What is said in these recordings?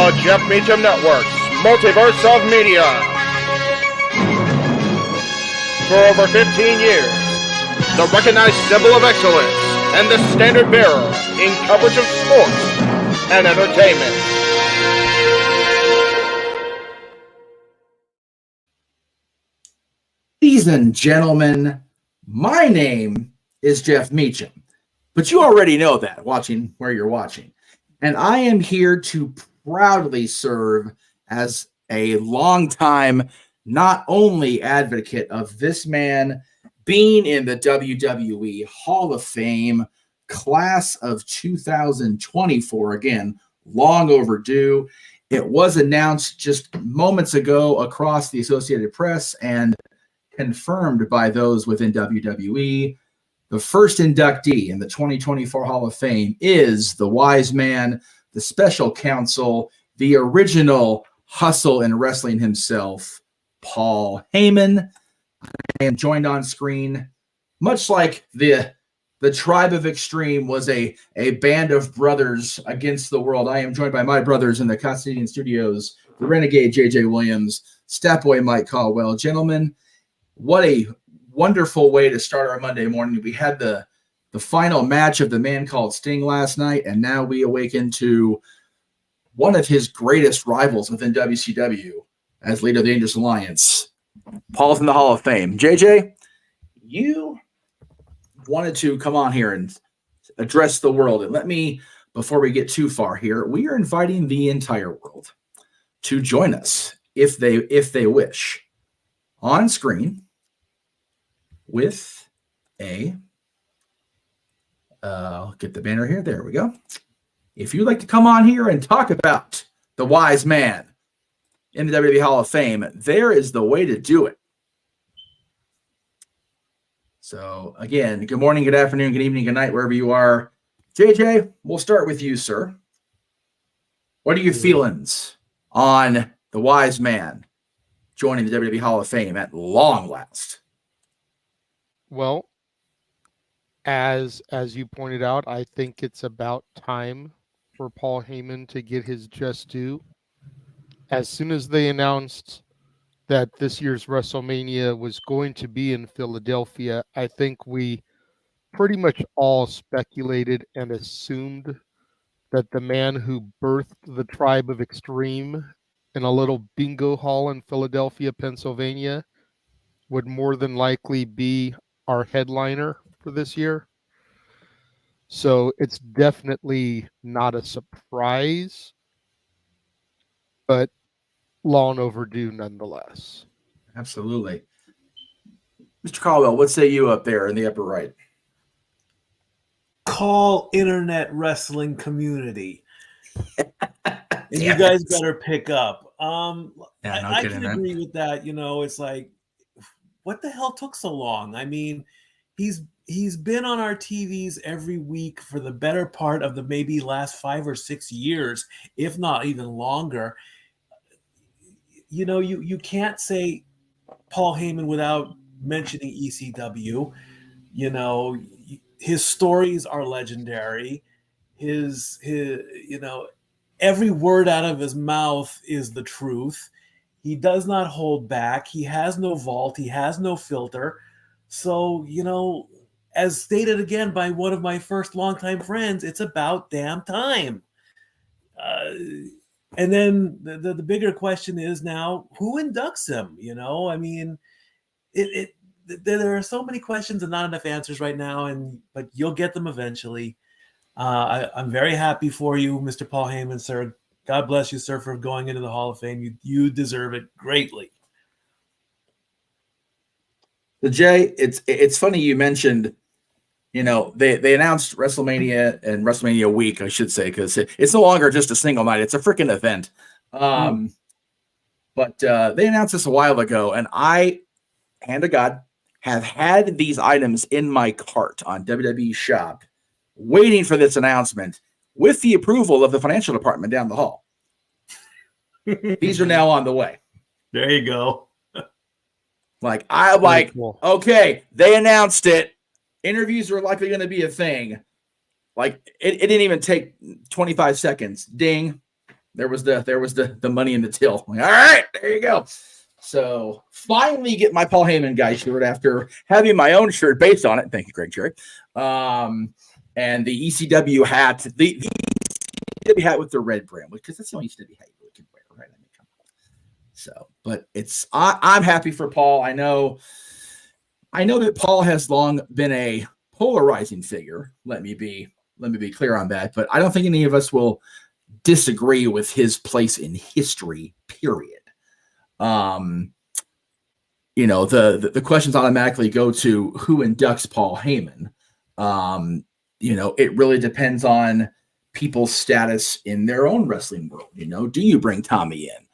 the Jeff Meacham Network's Multiverse of Media. For over 15 years, the recognized symbol of excellence and the standard bearer in coverage of sports and entertainment. Ladies and gentlemen, my name is Jeff Meacham, but you already know that watching where you're watching. And I am here to proudly serve as a longtime, not only advocate of this man being in the WWE Hall of Fame class of 2024, again, long overdue. It was announced just moments ago across the Associated Press and confirmed by those within WWE. The first inductee in the 2024 Hall of Fame is the wise man, the special counsel, the original hustle in wrestling himself, Paul Heyman. I am joined on screen, much like the Tribe of Extreme was a band of brothers against the world. I am joined by my brothers in the Castilian Studios, the Renegade JJ Williams, Statboy Mike Caldwell. Gentlemen, what a wonderful way to start our Monday morning. We had the final match of the man called Sting last night, and now we awaken to one of his greatest rivals within WCW as leader of the Dangerous Alliance. Paul's in the Hall of Fame. JJ, you wanted to come on here and address the world. And let me, before we get too far here, we are inviting the entire world to join us if they wish. On screen, with I'll get the banner here. There we go. If you'd like to come on here and talk about the wise man in the WWE Hall of Fame, there is the way to do it. So again, good morning, good afternoon, good evening, good night, wherever you are. JJ, we'll start with you, sir. What are your feelings on the wise man joining the WWE Hall of Fame at long last? Well, as you pointed out, I think it's about time for Paul Heyman to get his just due. As soon as they announced that this year's WrestleMania was going to be in Philadelphia, I think we pretty much all speculated and assumed that the man who birthed the Tribe of Extreme in a little bingo hall in Philadelphia, Pennsylvania, would more than likely be our headliner for this year. So it's definitely not a surprise, but long overdue nonetheless. Absolutely. Mr. Caldwell, what say you up there in the upper right? Call internet wrestling community. And you guys better pick up. I can agree with that. You know, it's like, what the hell took so long? I mean, he's been on our TVs every week for the better part of the maybe last 5 or 6 years, if not even longer. You know, you can't say Paul Heyman without mentioning ECW. You know, his stories are legendary. His you know, every word out of his mouth is the truth. He does not hold back. He has no vault. He has no filter. So, you know, as stated again by one of my first longtime friends, it's about damn time. And then the bigger question is now, who inducts him? You know, I mean, there are so many questions and not enough answers right now, but you'll get them eventually. I'm very happy for you, Mr. Paul Heyman, sir. God bless you, sir, for going into the Hall of Fame. You deserve it greatly. So Jay, it's funny you mentioned, you know, they announced WrestleMania and WrestleMania week, I should say, because it's no longer just a single night. It's a freaking event. But they announced this a while ago, and I, hand to God, have had these items in my cart on WWE Shop waiting for this announcement with the approval of the financial department down the hall. These are now on the way. There you go. Cool. Okay, they announced it. Interviews are likely going to be a thing. Like, it didn't even take 25 seconds. Ding. There was the money in the till. All right, there you go. So finally get my Paul Heyman guy shirt after having my own shirt based on it. Thank you, Greg Cherry. And the ECW hat, the ECW hat with the red brand, because that's the only ECW hat you can wear, right? I mean, come on. So, but I'm happy for Paul. I know that Paul has long been a polarizing figure. Let me be clear on that. But I don't think any of us will disagree with his place in history, period. The questions automatically go to who inducts Paul Heyman. It really depends on people's status in their own wrestling world. Do you bring Tommy in,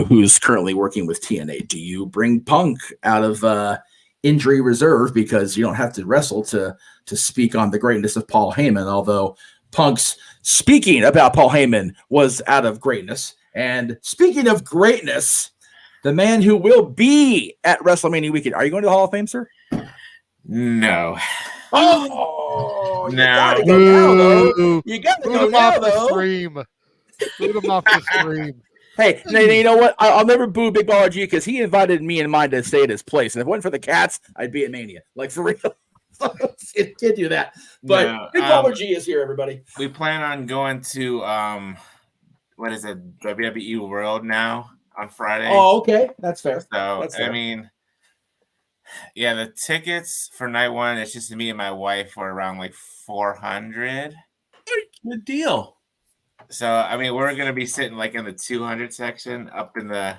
who's currently working with TNA? Do you bring Punk out of injury reserve because you don't have to wrestle to speak on the greatness of Paul Heyman? Although Punk's speaking about Paul Heyman was out of greatness. And speaking of greatness, the man who will be at WrestleMania weekend. Are you going to the Hall of Fame, sir? No. Oh, you no. gotta go now, though. You gotta go now, though. Boot him off the stream. Hey, you know what? I'll never boo Big Baller G because he invited me and mine to stay at his place. And if it wasn't for the cats, I'd be at Mania. Like, for real. Can't do that. But no, Big Baller G is here, everybody. We plan on going to, what is it, WWE World now on Friday. Oh, okay. That's fair. So, That's fair. I mean, yeah, the tickets for night one, it's just me and my wife, were around like $400. Good deal. So, I mean, we're going to be sitting like in the 200 section up in the,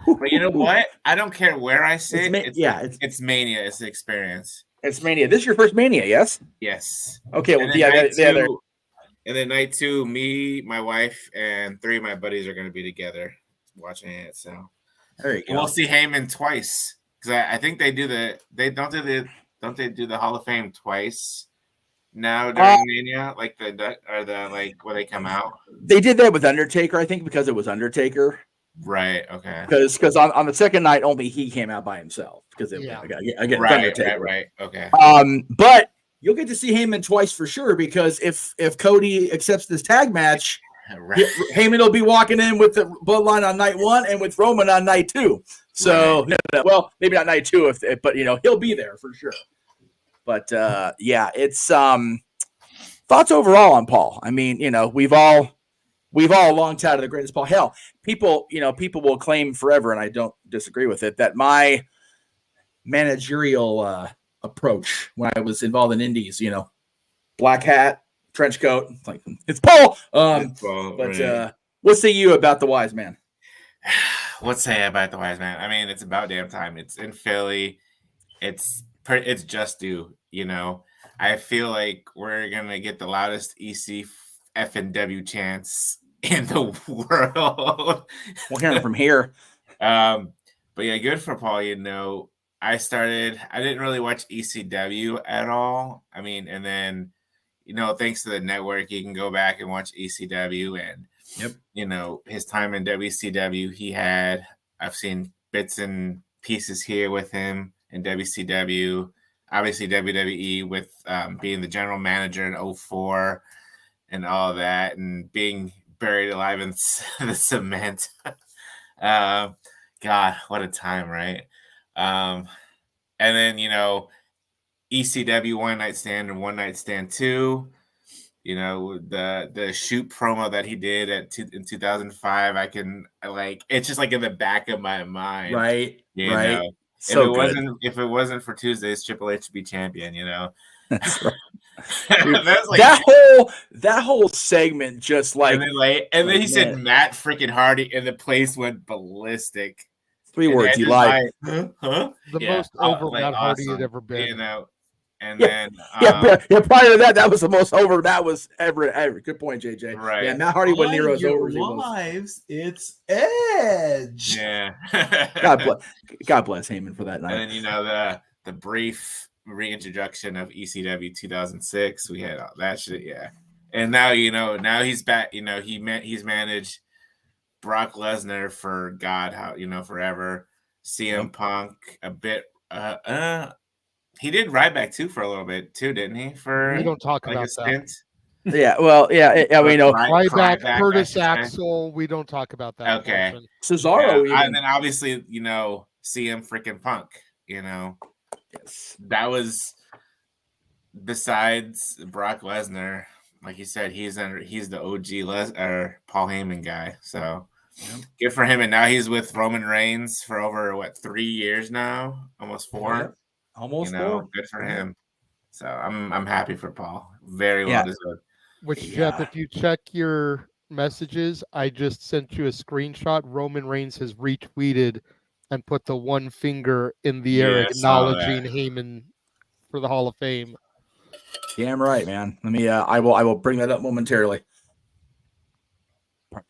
but you know what? I don't care where I sit. It's Mania. It's the experience. It's Mania. This is your first Mania, yes? Yes. Okay. Well, and then night two, me, my wife, and 3 of my buddies are going to be together watching it. So there you go. We'll see Heyman twice because I think they do the Hall of Fame twice now during Mania, like where they come out. They did that with Undertaker, I think, because it was Undertaker. Right. Okay. Because on the second night only he came out by himself because Right. Okay. But you'll get to see Heyman twice for sure because if Cody accepts this tag match, right, Heyman will be walking in with the Bloodline on night 1 and with Roman on night 2. So well, maybe not night 2 but he'll be there for sure. But it's thoughts overall on Paul. I mean, we've all long touted the greatest Paul. Hell, people will claim forever, and I don't disagree with it, that my managerial approach when I was involved in indies, black hat, trench coat, it's Paul. What say you about the wise man? What say about the wise man? I mean, it's about damn time. It's in Philly. It's just due. I feel like we're gonna get the loudest EC F&W chants in the world. We'll hear it from here. But yeah, good for Paul. I didn't really watch ECW at all. I mean, and then, thanks to the network, you can go back and watch ECW and, his time in WCW, I've seen bits and pieces here with him in WCW, obviously WWE with being the general manager in 2004 and all that, and being buried alive in the cement. God, what a time, right? And then, ECW One Night Stand and One Night Stand 2, the shoot promo that he did in 2005, it's just like in the back of my mind. Right. Right. So if it wasn't for Tuesdays, Triple H would be champion, That's right. Dude, that whole segment just and then he said Matt freaking Hardy and the place went ballistic. 3 words he lied. The most over Matt Hardy had ever been. And then prior to that was the most over that was ever. Good point, JJ. Right. Yeah, Matt Hardy wasn't near as over as he was. It's Edge. Yeah. God bless Heyman for that night. And then the brief reintroduction of ECW 2006. We had all that shit, yeah. And now now he's back. He's managed Brock Lesnar for forever. CM Punk a bit. He did Ryback too for a little bit too, didn't he? We don't talk about that. Yeah, well, yeah. I mean, Ryback, Curtis Axel. We don't talk about that. Okay. Portion. Cesaro, yeah. And then obviously, CM freaking Punk. Yes. That was besides Brock Lesnar. Like you said, he's the OG Paul Heyman guy. So good for him. And now he's with Roman Reigns for over 3 years now, almost 4. Yeah. Almost 4. Good for him. So I'm happy for Paul. Very well deserved. Which Jeff, if you check your messages, I just sent you a screenshot. Roman Reigns has retweeted and put the one finger in the air, acknowledging Heyman for the Hall of Fame. Damn right, man. Let me. I will bring that up momentarily.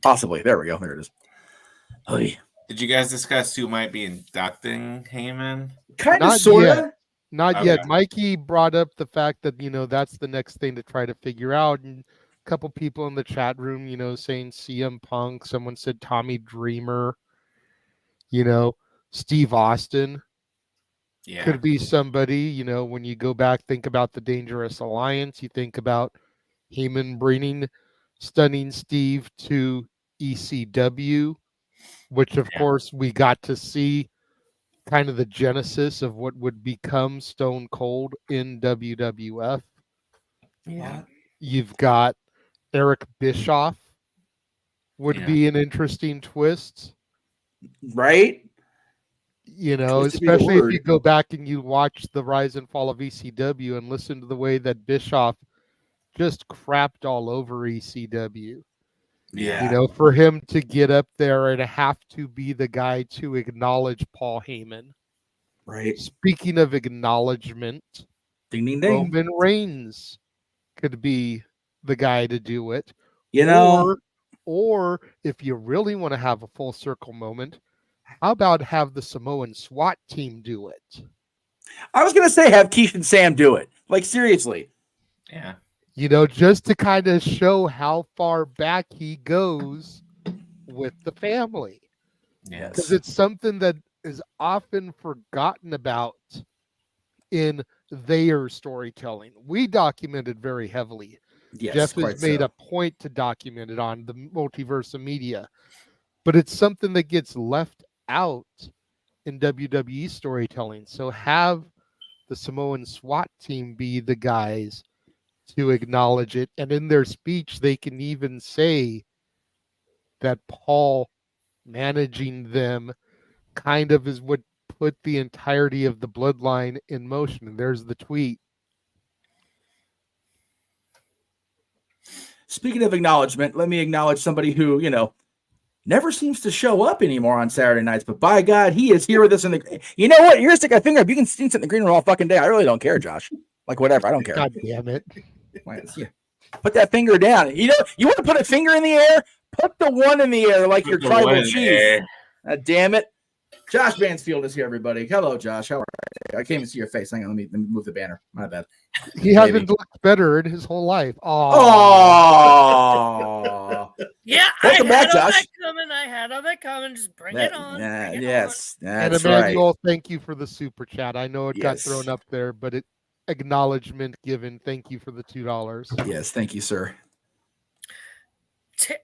Possibly. There we go. There it is. Oy. Did you guys discuss who might be inducting Heyman? Kind of, sort of. Not yet. Mikey brought up the fact that, that's the next thing to try to figure out. And a couple people in the chat room, saying CM Punk. Someone said Tommy Dreamer. Steve Austin. Yeah. Could be somebody, when you go back, think about the Dangerous Alliance. You think about Heyman bringing Stunning Steve to ECW, which, of course, we got to see kind of the genesis of what would become Stone Cold in WWF. Yeah. You've got Eric Bischoff would be an interesting twist. Right? Especially if you go back and you watch the rise and fall of ECW and listen to the way that Bischoff just crapped all over ECW. Yeah. For him to get up there and have to be the guy to acknowledge Paul Heyman. Right. Speaking of acknowledgement, ding, ding, ding. Roman Reigns could be the guy to do it. Or if you really want to have a full circle moment, how about have the Samoan SWAT team do it? I was going to say have Keith and Sam do it. Like, seriously. Yeah. Just to kind of show how far back he goes with the family. Yes. Because it's something that is often forgotten about in their storytelling. We documented very heavily. Yes, Jeff has made a point to document it on the Multiverse of Media. But it's something that gets left out in WWE storytelling. So have the Samoan SWAT team be the guys to acknowledge it. And in their speech, they can even say that Paul managing them kind of is what put the entirety of the bloodline in motion. And there's the tweet. Speaking of acknowledgement, let me acknowledge somebody who, never seems to show up anymore on Saturday nights, but by God, he is here with us in the. You know what? You're gonna stick a finger up. You can sit in the green room all fucking day. I really don't care, Josh. Like, whatever. I don't care. God damn it. Put that finger down. You want to put a finger in the air? Put the one in the air like your tribal chief. Damn it. Josh Mansfield is here, everybody. Hello, Josh. How are you? I can't even see your face. Hang on. Let me move the banner. My bad. He hasn't looked better in his whole life. Oh. Yeah, Welcome back, Josh. I had all that coming. Just bring it on. Yes. And Emmanuel, thank you for the super chat. I know it got thrown up there, but acknowledgement given. Thank you for the $2. Yes, thank you, sir.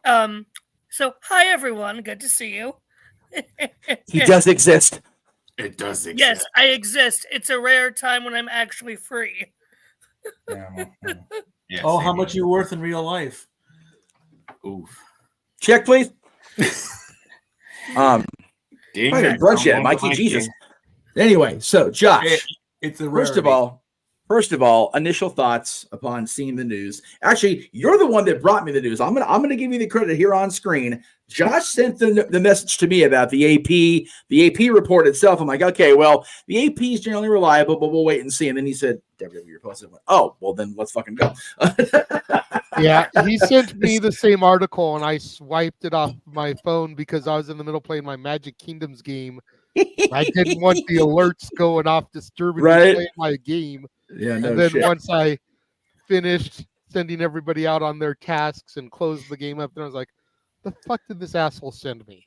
So hi everyone. Good to see you. He does exist. It does exist. Yes, I exist. It's a rare time when I'm actually free. Yes, how much you worth in real life? Oof. Check, please. Dang, brush yet, Mikey. Jesus. Anyway, so Josh, it's a First of all, initial thoughts upon seeing the news. Actually, you're the one that brought me the news. I'm gonna give you the credit here on screen. Josh sent the message to me about the AP report itself. I'm like, okay, well, the AP is generally reliable, but we'll wait and see. And then he said, WWE posted. Oh, well, then let's fucking go. Yeah, he sent me the same article, and I swiped it off my phone because I was in the middle playing my Magic Kingdoms game. I didn't want the alerts going off disturbing me playing my game. Yeah, no and then shit. once I finished sending everybody out on their tasks and closed the game up, then I was like, the fuck did this asshole send me?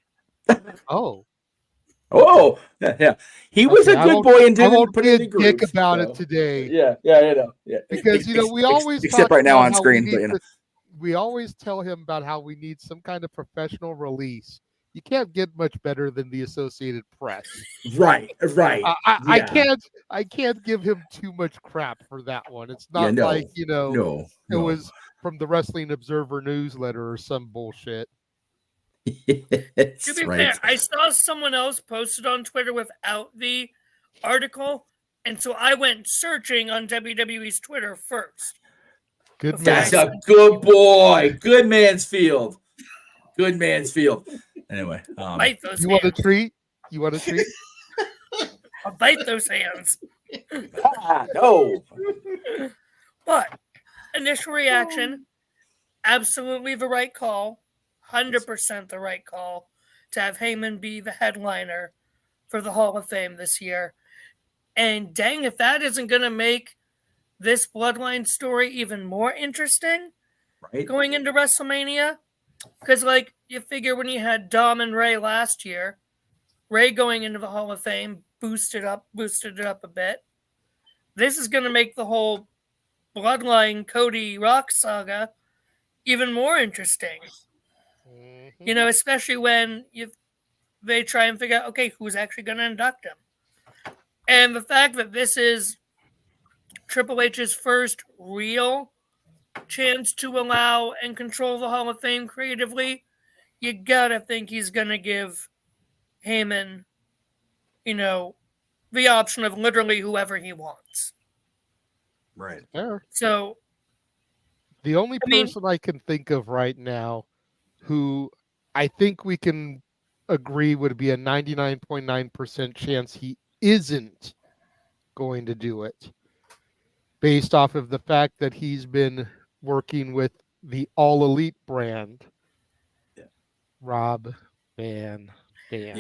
Oh. Oh, yeah. He was a good boy and didn't put any dick grief, about so. it today. Yeah, yeah. Because we always except talk right now about on how screen, but we always tell him about how we need some kind of professional release. You can't get much better than the Associated Press. Right. I can't give him too much crap for that one. It's not like it was from the Wrestling Observer newsletter or some bullshit. To be fair, I saw someone else posted on Twitter without the article, and so I went searching on WWE's Twitter first. That's a good boy. Good Mansfield. Anyway, bite those you hands. Want a treat? You want a treat? I'll bite those hands. No. But initial reaction, absolutely the right call. 100% the right call to have Heyman be the headliner for the Hall of Fame this year. And dang, if that isn't going to make this Bloodline story even more interesting going into WrestleMania. Because, you figure when you had Dom and Ray last year, Ray going into the Hall of Fame boosted it up a bit. This is going to make the whole Bloodline Cody Rock saga even more interesting. Mm-hmm. Especially when they try and figure out, okay, who's actually going to induct him. And the fact that this is Triple H's first real chance to allow and control the Hall of Fame creatively, you gotta think he's going to give Heyman, the option of literally whoever he wants. Right. So the only person I can think of right now who I think we can agree would be a 99.9% chance he isn't going to do it, based off of the fact that he's been working with the All Elite brand. Yeah. Rob Van Dam.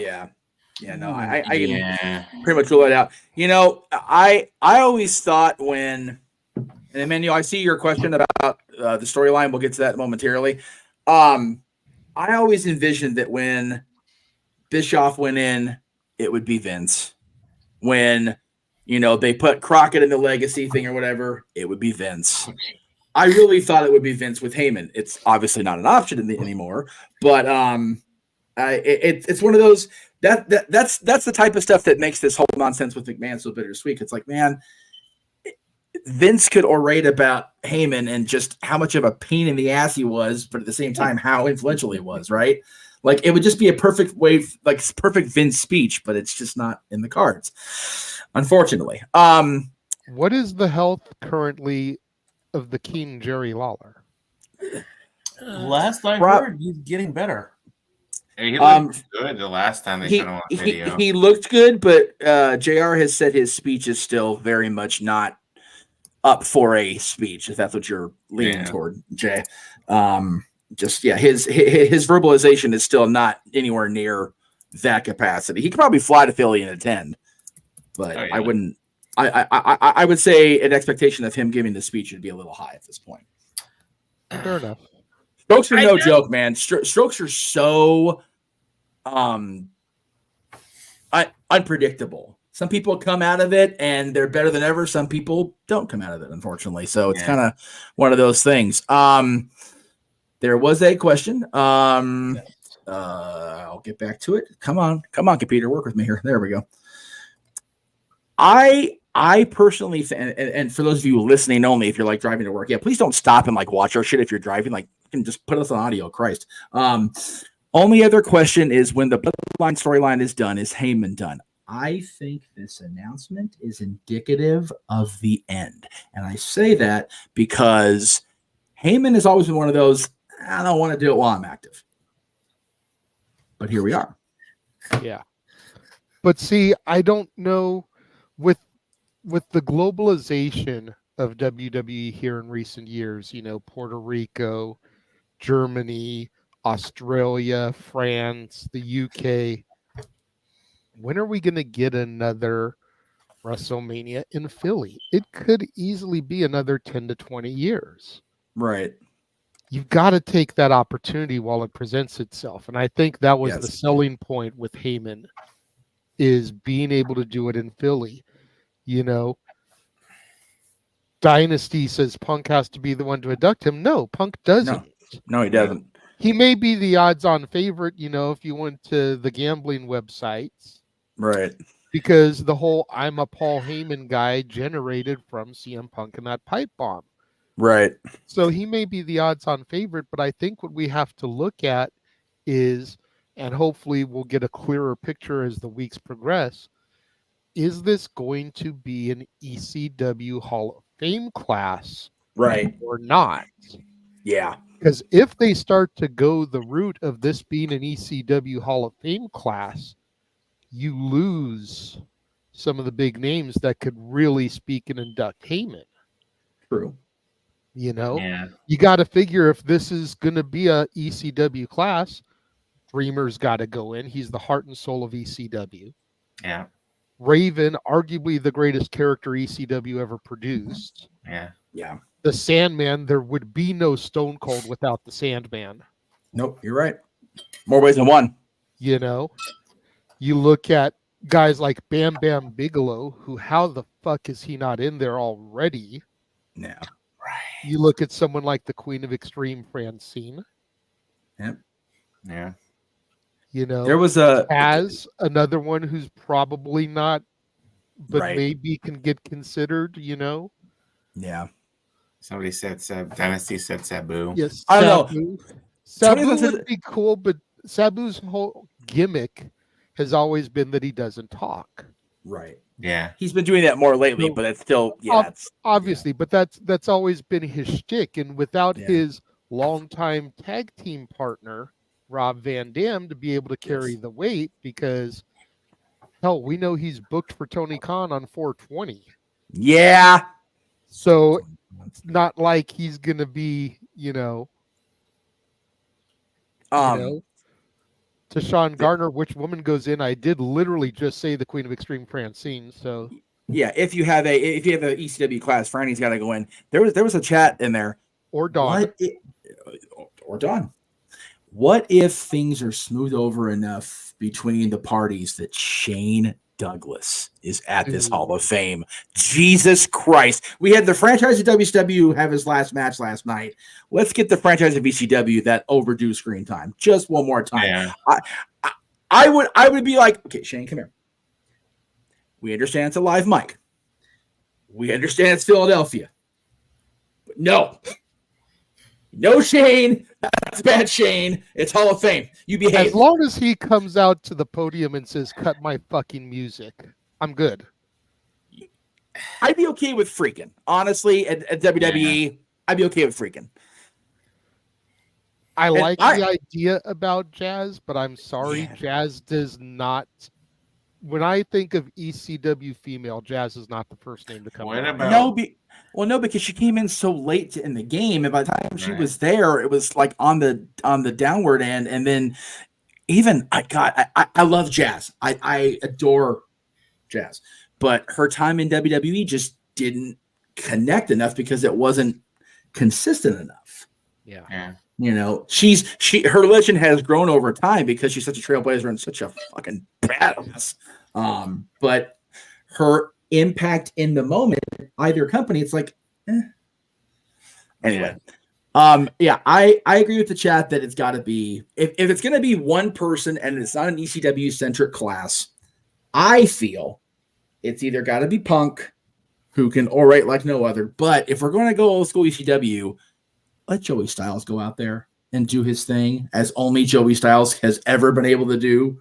Yeah, no, I can pretty much rule it out. I always thought when, and Emmanuel, I see your question about the storyline. We'll get to that momentarily. I always envisioned that when Bischoff went in, it would be Vince. When, they put Crockett in the legacy thing or whatever, it would be Vince. I really thought it would be Vince with Heyman. It's obviously not an option anymore, but it's one of those that's the type of stuff that makes this whole nonsense with McMahon so bittersweet. It's like, man, Vince could orate about Heyman and just how much of a pain in the ass he was, but at the same time, how influential he was, right? Like, it would just be a perfect way, like perfect Vince speech, but it's just not in the cards, unfortunately. What is the health currently of the King Jerry Lawler? Last I heard, he's getting better. He looked good the last time they showed him on video. He looked good, but JR has said his speech is still very much not up for a speech, if that's what you're leaning toward, Jay. His verbalization is still not anywhere near that capacity. He could probably fly to Philly and attend, but I wouldn't. I would say an expectation of him giving the speech would be a little high at this point. Fair enough. Strokes are no joke, man. Strokes are so unpredictable. Some people come out of it and they're better than ever. Some people don't come out of it, unfortunately. So it's kind of one of those things. There was a question. I'll get back to it. Come on, computer, work with me here. There we go. I personally, and for those of you listening only, if you're like driving to work, please don't stop and like watch our shit if you're driving. Like, you can just put us on audio. Christ. Only other question is, when the Bloodline storyline is done, is Heyman done? I think this announcement is indicative of the end, and I say that because Heyman has always been one of those, I don't want to do it while I'm active, but here we are. Yeah, but see, I don't know with the globalization of WWE here in recent years, Puerto Rico, Germany, Australia, France, the UK. When are we going to get another WrestleMania in Philly? It could easily be another 10 to 20 years. Right. You've got to take that opportunity while it presents itself. And I think that was the selling point with Heyman. is being able to do it in Philly. You know, Dynasty says Punk has to be the one to induct him. No, Punk doesn't. No, he doesn't. He may be the odds-on favorite, you know, if you went to the gambling websites. Right. Because the whole I'm a Paul Heyman guy generated from CM Punk and that pipe bomb. Right. So he may be the odds-on favorite, but I think what we have to look at is, and hopefully we'll get a clearer picture as the weeks progress, is this going to be an ECW Hall of Fame class Right. or not? Yeah. Because if they start to go the route of this being an ECW Hall of Fame class, you lose some of the big names that could really speak and induct Heyman. True. You know, Yeah. you got to figure if this is going to be a ECW class, Dreamer's got to go in. He's the heart and soul of ECW. Yeah. Raven, arguably the greatest character ECW ever produced. Yeah. Yeah. The Sandman, there would be no Stone Cold without the Sandman. Nope, you're right. More ways than one. You know, you look at guys like Bam Bam Bigelow, who how the fuck is he not in there already? Yeah. Right. You look at someone like the Queen of Extreme, Francine. Yep. Yeah. You know, There was another one who's probably not, but Right. maybe can get considered, you know? Yeah. Somebody said Dynasty said Sabu. Yes. I don't know. Tony Sabu said- would be cool, but Sabu's whole gimmick has always been that he doesn't talk. Right. Yeah. He's been doing that more lately, No. but it's still it's Obviously, but that's always been his shtick. And without Yeah. his longtime tag team partner, Rob Van Dam, to be able to carry the weight, because hell, we know he's booked for Tony Khan on 420. Yeah. So it's not like he's gonna be, you know, to Sean Garner, which woman goes in? I did literally just say the Queen of Extreme Francine. So yeah, if you have a ECW class, Franny's got to go in. There was a chat in there. or Dawn. Or Dawn. What if things are smoothed over enough between the parties that Shane Douglas is at this Hall of Fame? Jesus Christ. We had the franchise of WCW have his last match last night. Let's get the franchise of ECW that overdue screen time just one more time. Yeah. I would be like, okay, Shane, come here. We understand it's a live mic. We understand it's Philadelphia. But no, Shane. That's bad, Shane. It's Hall of Fame. You behave. As long as he comes out to the podium and says, "Cut my fucking music," I'm good. I'd be okay with freaking. Honestly, at WWE, I'd be okay with freaking. I like the idea about Jazz, but I'm sorry, Jazz does not. When I think of ECW female, Jazz is not the first name to come. What to mind. about No, because she came in so late in the game, and by the time she was there, it was like on the downward end. And then even I love Jazz. I adore Jazz, but her time in WWE just didn't connect enough because it wasn't consistent enough. Yeah. You know, her legend has grown over time because she's such a trailblazer and such a fucking badass. But her impact in the moment, either company, it's like, Anyway, I agree with the chat that it's got to be if it's going to be one person and it's not an ECW centric class. I feel it's either got to be Punk, who can orate like no other. But if we're going to go old school ECW, let Joey Styles go out there and do his thing as only Joey Styles has ever been able to do.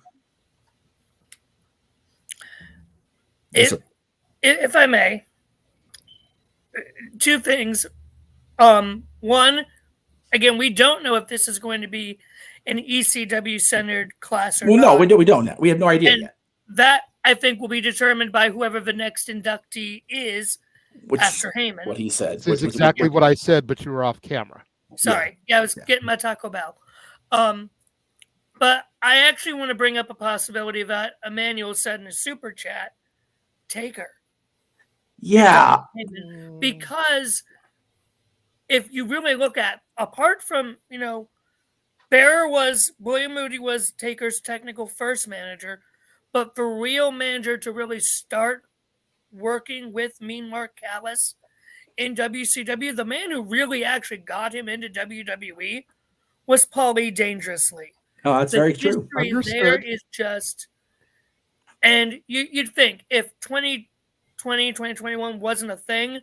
If I may, two things. One, again, we don't know if this is going to be an ECW centered class or not. No, we don't know. We have no idea yet. That I think will be determined by whoever the next inductee is after Heyman. What he said. This is exactly what I said, but you were off camera. Sorry. Yeah, I was getting my Taco Bell. But I actually want to bring up a possibility that Emmanuel said in a super chat, Taker. Yeah. Because if you really look at, apart from, William Moody was Taker's technical first manager, But for real manager to really start working with Mean Mark Callis in WCW, the man who really actually got him into WWE was Paulie Dangerously. Oh, that's very true. The history there is just, and you'd think if 2020, 2021 wasn't a thing,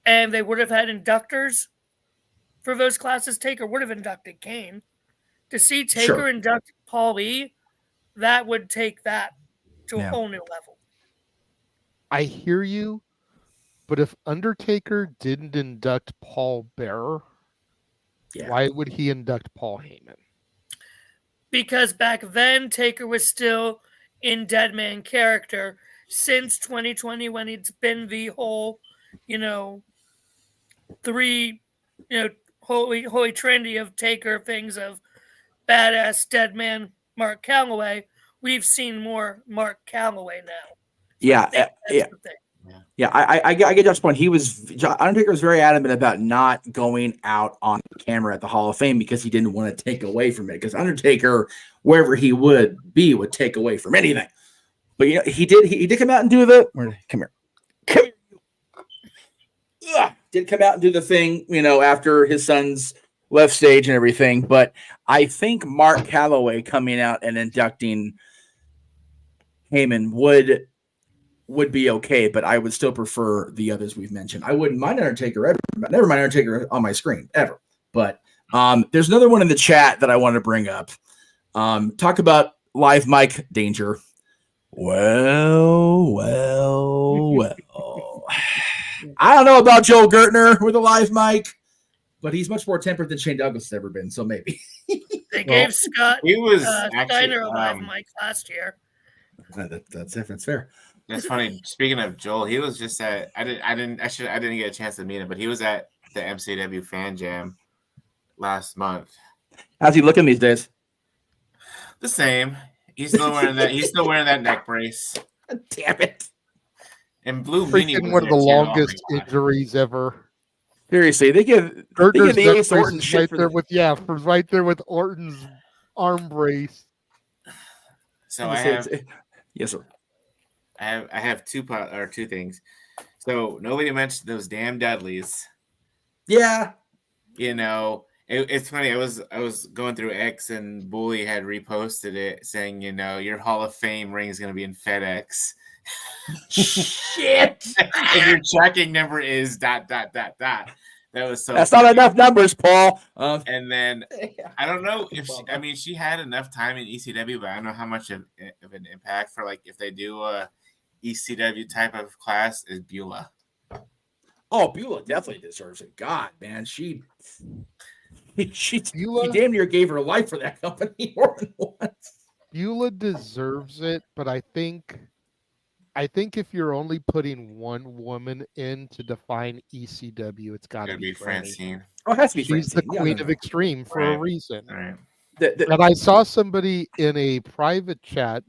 and they would have had inductors for those classes, Taker would have inducted Kane. To see Taker induct Paulie, that would take that to a whole new level. I hear you, but if Undertaker didn't induct Paul Bearer, why would he induct Paul Heyman? Because back then, Taker was still in Deadman character. Since 2020, when it's been the whole, holy trendy of Taker things of badass Deadman Mark Calloway, we've seen more Mark Calloway now. I get Jeff's point. Undertaker was very adamant about not going out on camera at the Hall of Fame because he didn't want to take away from it. Because Undertaker, wherever he would be, would take away from anything. But he did come out and do the come here. Did come out and do the thing, after his son's left stage and everything. But I think Mark Calloway coming out and inducting Heyman would be okay, but I would still prefer the others we've mentioned. I wouldn't mind Undertaker ever. Never mind Undertaker on my screen ever. But there's another one in the chat that I want to bring up. Talk about live mic danger. Well. I don't know about Joel Gertner with a live mic, but he's much more tempered than Shane Douglas has ever been. So maybe they gave Scott Steiner a live mic last year. That's fair. That's funny. Speaking of Joel, he was just at I didn't get a chance to meet him, but he was at the MCW Fan Jam last month. How's he looking these days? The same. He's still wearing that. He's still wearing that neck brace. Damn it! And Blue Freaking one of the longest injuries ever. Seriously, they give the Ace Orton shit right there with Orton's arm brace. So I have yes, sir. I have two things. So nobody mentioned those damn Dudleys. Yeah. It's funny. I was going through X and Bully had reposted it saying, your Hall of Fame ring is going to be in FedEx. Shit. And your tracking number is ... That was so. That's funny. Not enough numbers, Paul. And then I don't know if she had enough time in ECW, but I don't know how much of an impact for if they do a ECW type of class is Beulah. Oh, Beulah definitely deserves it. God, man, she damn near gave her life for that company more than once. Beulah deserves it, but I think if you're only putting one woman in to define ECW, it's got to be Francine. Oh, it has to be She's Francine. the queen of extreme for a reason. Right. And I saw somebody in a private chat.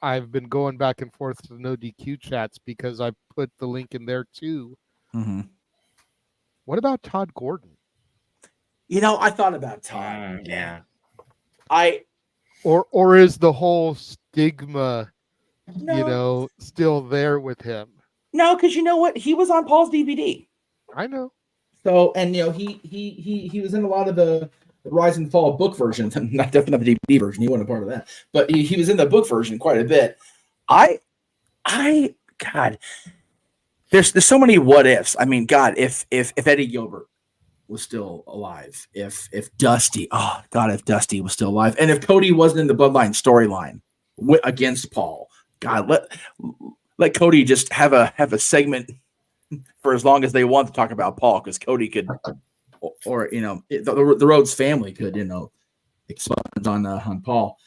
I've been going back and forth to no DQ chats because I put the link in there too. Mm-hmm. What about Todd Gordon? I thought about Todd. Yeah. Or is the whole stigma, still there with him? No, because you know what? He was on Paul's DVD. I know. So, and he was in a lot of the Rise and Fall book versions. Not definitely the DVD version. He wasn't a part of that, but he was in the book version quite a bit. God, there's so many what ifs. I mean, God, if Eddie Gilbert was still alive, if Dusty was still alive, and if Cody wasn't in the Bloodline storyline against Paul, God, let Cody just have a segment for as long as they want to talk about Paul, because Cody could, or the Rhodes family could, expand on Paul.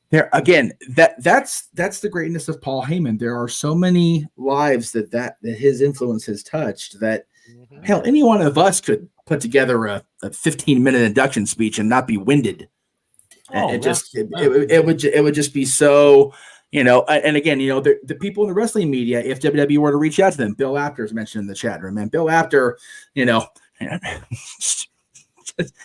There again, that's the greatness of Paul Heyman. There are so many lives that his influence has touched that hell, any one of us could put together a 15-minute induction speech and not be winded. It would just be so, and again, the people in the wrestling media, if WWE were to reach out to them, Bill Apter is mentioned in the chat room, and Bill Apter,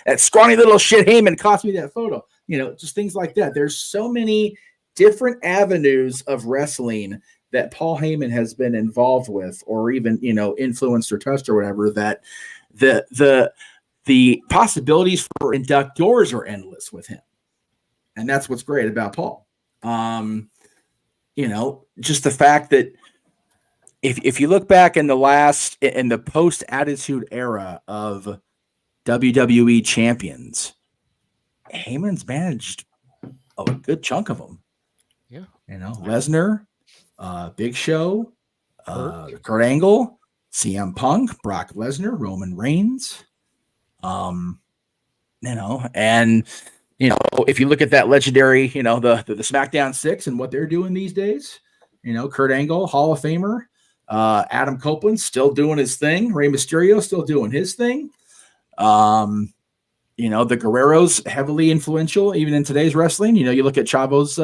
that scrawny little shit Heyman cost me that photo, just things like that. There's so many different avenues of wrestling that Paul Heyman has been involved with, or even, influenced or touched or whatever, that the possibilities for inductors are endless with him. And that's what's great about Paul. Just the fact that if you look back in the post Attitude Era of WWE champions, Heyman's managed a good chunk of them. Yeah. Lesnar, Big Show, Kurt Angle, CM Punk, Brock Lesnar, Roman Reigns. And if you look at that legendary, the SmackDown 6 and what they're doing these days, Kurt Angle, Hall of Famer, Adam Copeland still doing his thing, Rey Mysterio still doing his thing. The Guerreros heavily influential even in today's wrestling. You look at Chavo's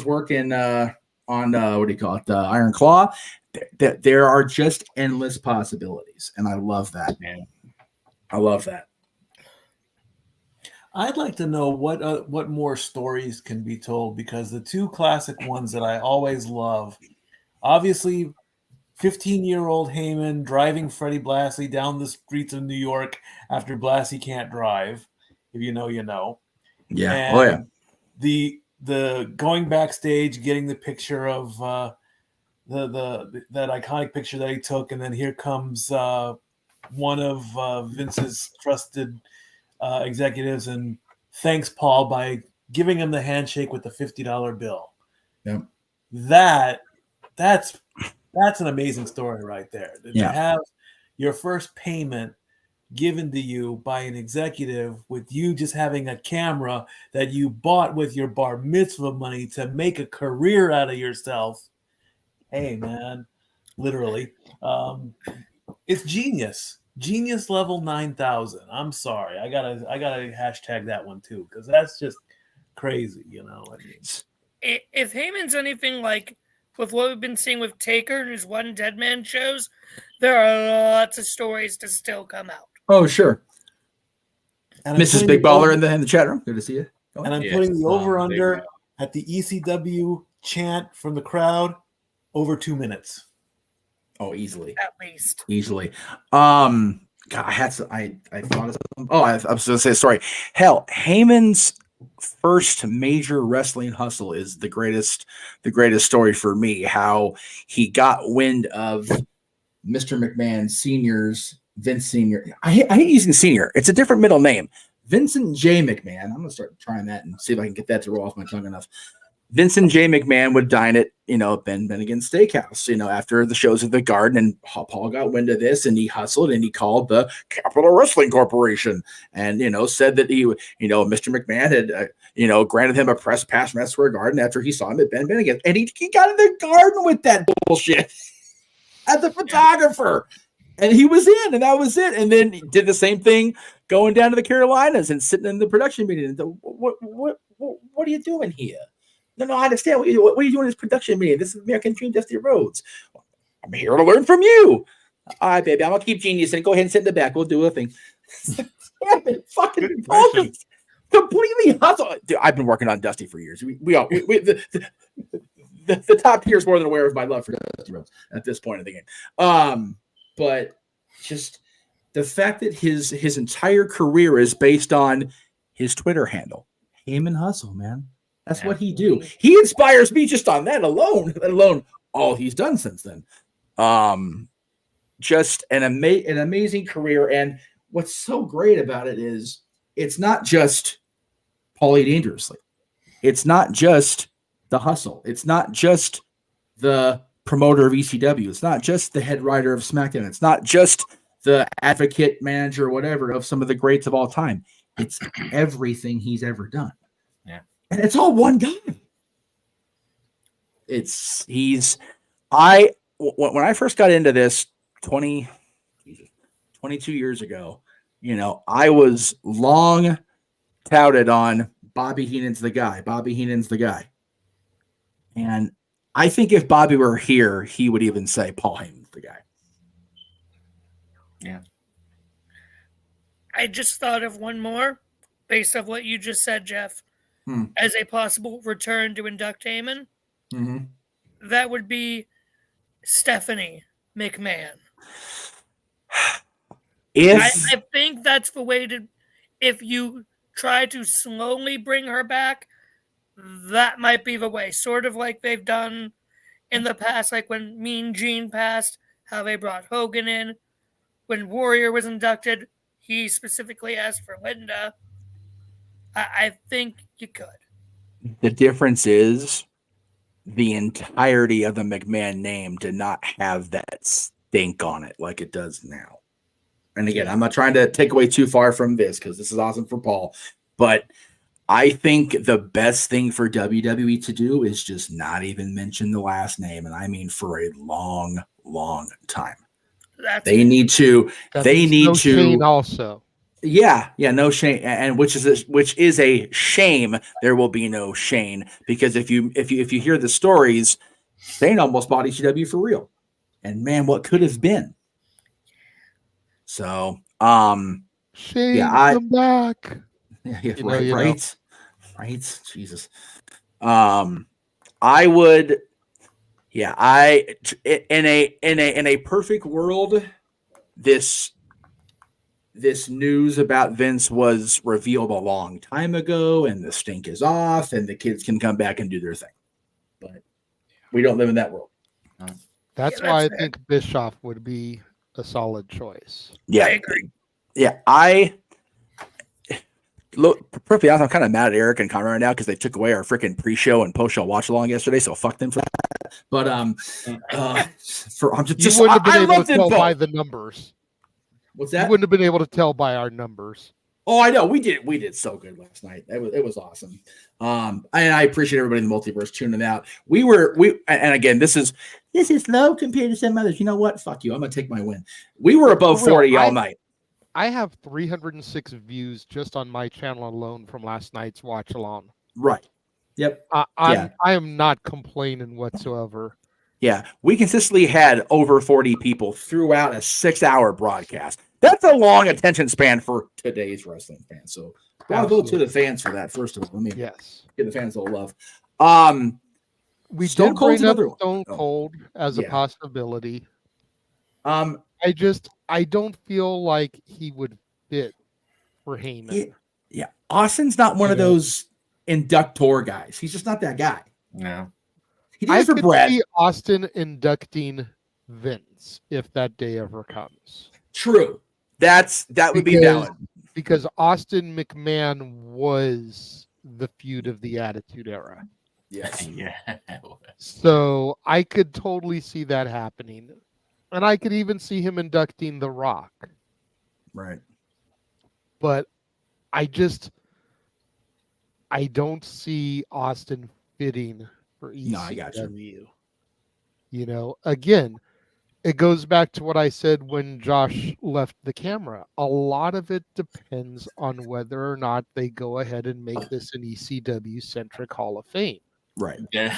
work in on Iron Claw. There are just endless possibilities, and I love that, man. I love that. I'd like to know what more stories can be told, because the two classic ones that I always love, obviously, 15-year-old Heyman driving Freddie Blassie down the streets of New York after Blassie can't drive. If you know, you know. Yeah. And the going backstage, getting the picture of that iconic picture that he took, and then here comes one of Vince's trusted executives and thanks Paul by giving him the handshake with the $50 bill. Yep. That's an amazing story right there. To have your first payment given to you by an executive with you just having a camera that you bought with your bar mitzvah money to make a career out of yourself. Hey, man, literally. It's genius. Genius level 9,000. I'm sorry. I gotta hashtag that one too, because that's just crazy, If Heyman's anything like with what we've been seeing with Taker and his one dead man shows, there are lots of stories to still come out. Oh, sure. And Mrs. Big Baller in the chat room. Good to see you. And I'm putting the over-under at the ECW chant from the crowd over 2 minutes. Oh, easily. At least. Easily. God, I thought of something. Oh, I was going to say a story. Hell, Heyman's first major wrestling hustle is the greatest story for me. How he got wind of Mr. McMahon Sr.'s Vince Sr. I hate using Senior. It's a different middle name. Vincent J. McMahon. I'm going to start trying that and see if I can get that to roll off my tongue enough. Vincent J. McMahon would dine at, Ben Bennigan's Steakhouse, after the shows at the Garden, and Paul got wind of this, and he hustled, and he called the Capital Wrestling Corporation, and, said that he, Mr. McMahon had, granted him a press pass from Square Garden after he saw him at Ben Bennigan's, and he got in the Garden with that bullshit as a photographer. And he was in, and that was it. And then he did the same thing going down to the Carolinas and sitting in the production meeting. And what are you doing here? No, I understand. What are you doing in this production meeting? This is American Dream, Dusty Rhodes. I'm here to learn from you. All right, baby. I'm going to keep genius and go ahead and sit in the back. We'll do a thing. Fucking bullshit. Completely hustle. Dude, I've been working on Dusty for years. The top tier is more than aware of my love for Dusty Rhodes at this point in the game. But just the fact that his entire career is based on his Twitter handle, Heyman Hustle, man. That's what he do. He inspires me just on that alone, let alone all he's done since then. Just an amazing career. And what's so great about it is it's not just Paulie Dangerously. It's not just the hustle. It's not just the promoter of ECW. It's not just the head writer of SmackDown. It's not just the advocate, manager, whatever, of some of the greats of all time. It's everything he's ever done. Yeah. And it's all one guy. When I first got into this 22 years ago, I was long touted on Bobby Heenan's the guy. Bobby Heenan's the guy. And I think if Bobby were here, he would even say Paul Heyman's the guy. Yeah. I just thought of one more based on what you just said, Jeff. as a possible return to induct Heyman, that would be Stephanie McMahon. I think that's the way to, if you try to slowly bring her back, that might be the way. Sort of like they've done in the past, like when Mean Gene passed, how they brought Hogan in. When Warrior was inducted, he specifically asked for Linda. I think you could. The difference is the entirety of the McMahon name did not have that stink on it like it does now. And again, I'm not trying to take away too far from this because this is awesome for Paul, but I think the best thing for WWE to do is just not even mention the last name. And I mean for a long, long time. They need to Shane also. Yeah, no Shane, and which is a shame. There will be no Shane because if you hear the stories, Shane almost bought ECW for real, and man, what could have been. So, Shane, come back. Yeah, right. Jesus. I would. Yeah, in a perfect world, this news about Vince was revealed a long time ago, and the stink is off, and the kids can come back and do their thing. But we don't live in that world. That's why I think Bischoff would be a solid choice. Yeah, I agree. Yeah, look, perfectly honest, I'm kind of mad at Eric and Conrad right now because they took away our freaking pre-show and post-show watch-along yesterday, so fuck them for that. But you wouldn't have been able to tell by the numbers. What's that? You wouldn't have been able to tell by our numbers. Oh, I know. We did so good last night. It was awesome. And I appreciate everybody in the multiverse tuning out. And again, this is low compared to some others. You know what? Fuck you. I'm gonna take my win. We were above 40 all night. I have 306 views just on my channel alone from last night's watch along. Right. Yep. I am not complaining whatsoever. Yeah, we consistently had over 40 people throughout a 6-hour broadcast. That's a long attention span for today's wrestling fans. So bravo to the fans for that. First of all, let me give the fans a little love. We did bring up Stone Cold as a possibility. I don't feel like he would fit for Heyman. Yeah, Austin's not one of those inductor guys. He's just not that guy. No. I could see Austin inducting Vince if that day ever comes. True. That would be valid. Because Austin McMahon was the feud of the Attitude Era. Yes. Yeah. So I could totally see that happening. And I could even see him inducting The Rock. Right. But I don't see Austin fitting for ECW. No, I got you. You know, again, it goes back to what I said when Josh left the camera. A lot of it depends on whether or not they go ahead and make this an ECW-centric Hall of Fame. Right. Yeah.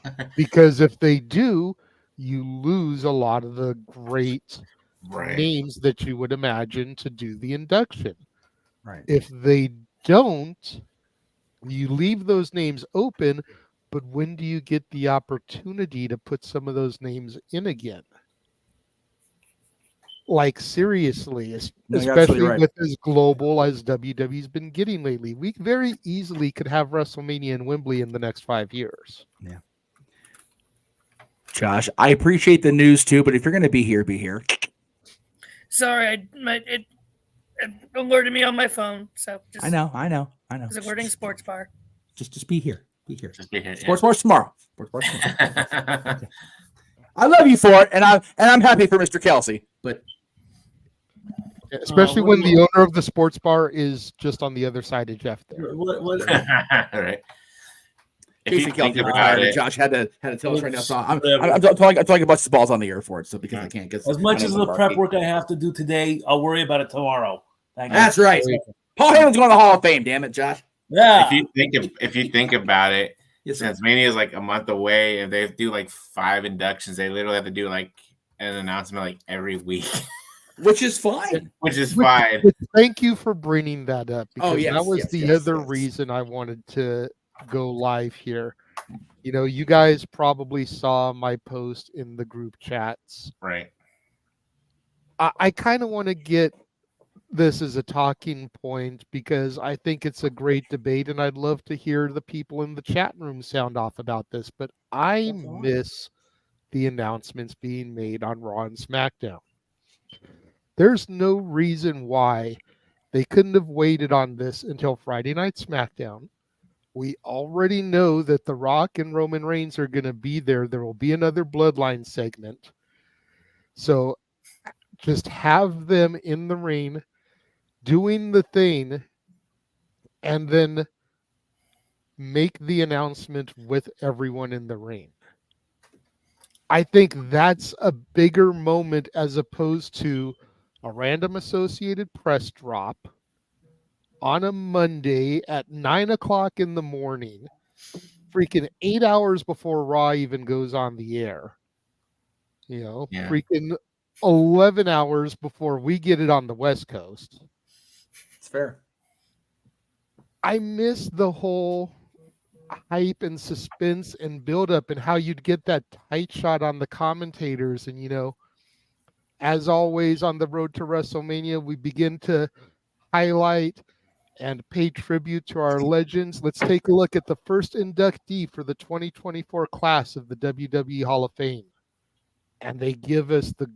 Right. Because if they do, you lose a lot of the great names that you would imagine to do the induction. Right. If they don't, you leave those names open, but when do you get the opportunity to put some of those names in again? Like, seriously, especially with as global as WWE's been getting lately. We very easily could have WrestleMania in Wembley in the next 5 years. Yeah. Josh, I appreciate the news too, but if you're going to be here, be here. Sorry, it alerted me on my phone. So just, I know. It's alerting sports bar. Just be here. Be here. Just be here. Sports Bar tomorrow. Sports Bar tomorrow. I love you for it, and I'm happy for Mr. Kelsey, but especially when the owner of the sports bar is just on the other side of Jeff there. Right. If you think about it, Josh had to tell us right now. So I'm talking about the balls on the air for it. So because I can't get as much as the prep work I have to do today, I'll worry about it tomorrow. That's right. Paul Heyman's going to the Hall of Fame. Damn it, Josh. Yeah. If you think about it, since Mania is like a month away, and they do like 5 inductions, they literally have to do like an announcement like every week. which is fine. Which is fine. Thank you for bringing that up, because yes, that was the other reason I wanted to go live here. You know, you guys probably saw my post in the group chats. Right. I kind of want to get this as a talking point because I think it's a great debate, and I'd love to hear the people in the chat room sound off about this. But I miss the announcements being made on Raw and SmackDown. There's no reason why they couldn't have waited on this until Friday Night SmackDown. We already know that The Rock and Roman Reigns are going to be there. There will be another Bloodline segment. So just have them in the ring doing the thing, and then make the announcement with everyone in the ring. I think that's a bigger moment as opposed to a random Associated Press drop on a Monday at 9 o'clock in the morning, freaking 8 hours before Raw even goes on the air. You know, freaking 11 hours before we get it on the West Coast. It's fair. I miss the whole hype and suspense and build up and how you'd get that tight shot on the commentators. And, you know, as always on the road to WrestleMania, we begin to highlight and pay tribute to our legends. Let's take a look at the first inductee for the 2024 class of the WWE Hall of Fame. And they give us the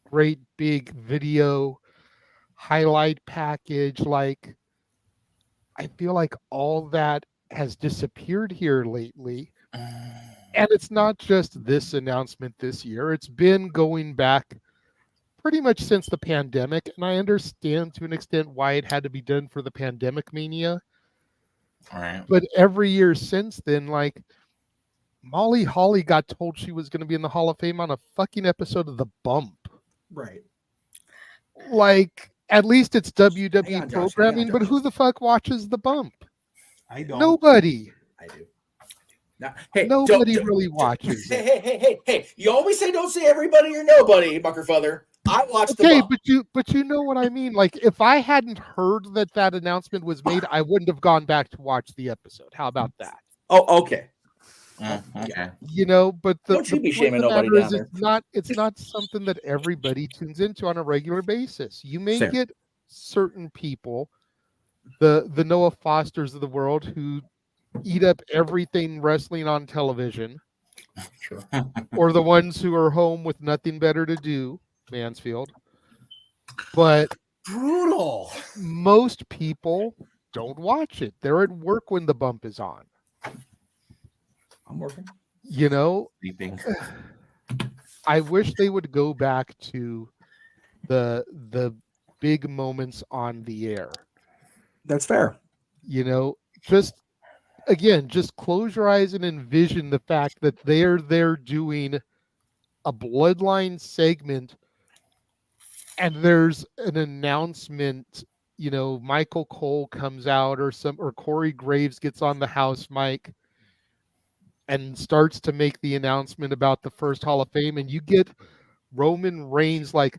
great big video highlight package. Like, I feel like all that has disappeared here lately. And it's not just this announcement this year. It's been going back pretty much since the pandemic, and I understand to an extent why it had to be done for the pandemic mania. All right. But every year since then, like, Molly Holly got told she was going to be in the Hall of Fame on a fucking episode of The Bump. Right. Like, at least it's WWE programming, but who the fuck watches The Bump? I don't. Nobody. I do. Now, hey, Nobody really watches it. Hey! You always say don't say everybody or nobody, Buckerfather. I watched The Bump. but you know what I mean. Like, if I hadn't heard that announcement was made, I wouldn't have gone back to watch the episode. How about that? Oh, okay. Okay. You know, but Don't you be shaming nobody down there. It's not something that everybody tunes into on a regular basis. You may Fair. get certain people, the Noah Fosters of the world, who eat up everything wrestling on television. Sure. Or the ones who are home with nothing better to do, Mansfield. But brutal. Most people don't watch it. They're at work when The Bump is on. I'm working. You know, Sleeping. I wish they would go back to the big moments on the air. That's fair. You know, just close your eyes and envision the fact that they're there doing a Bloodline segment, and there's an announcement. You know, Michael Cole comes out, or Corey Graves gets on the house mic and starts to make the announcement about the first Hall of Fame, and you get Roman Reigns like,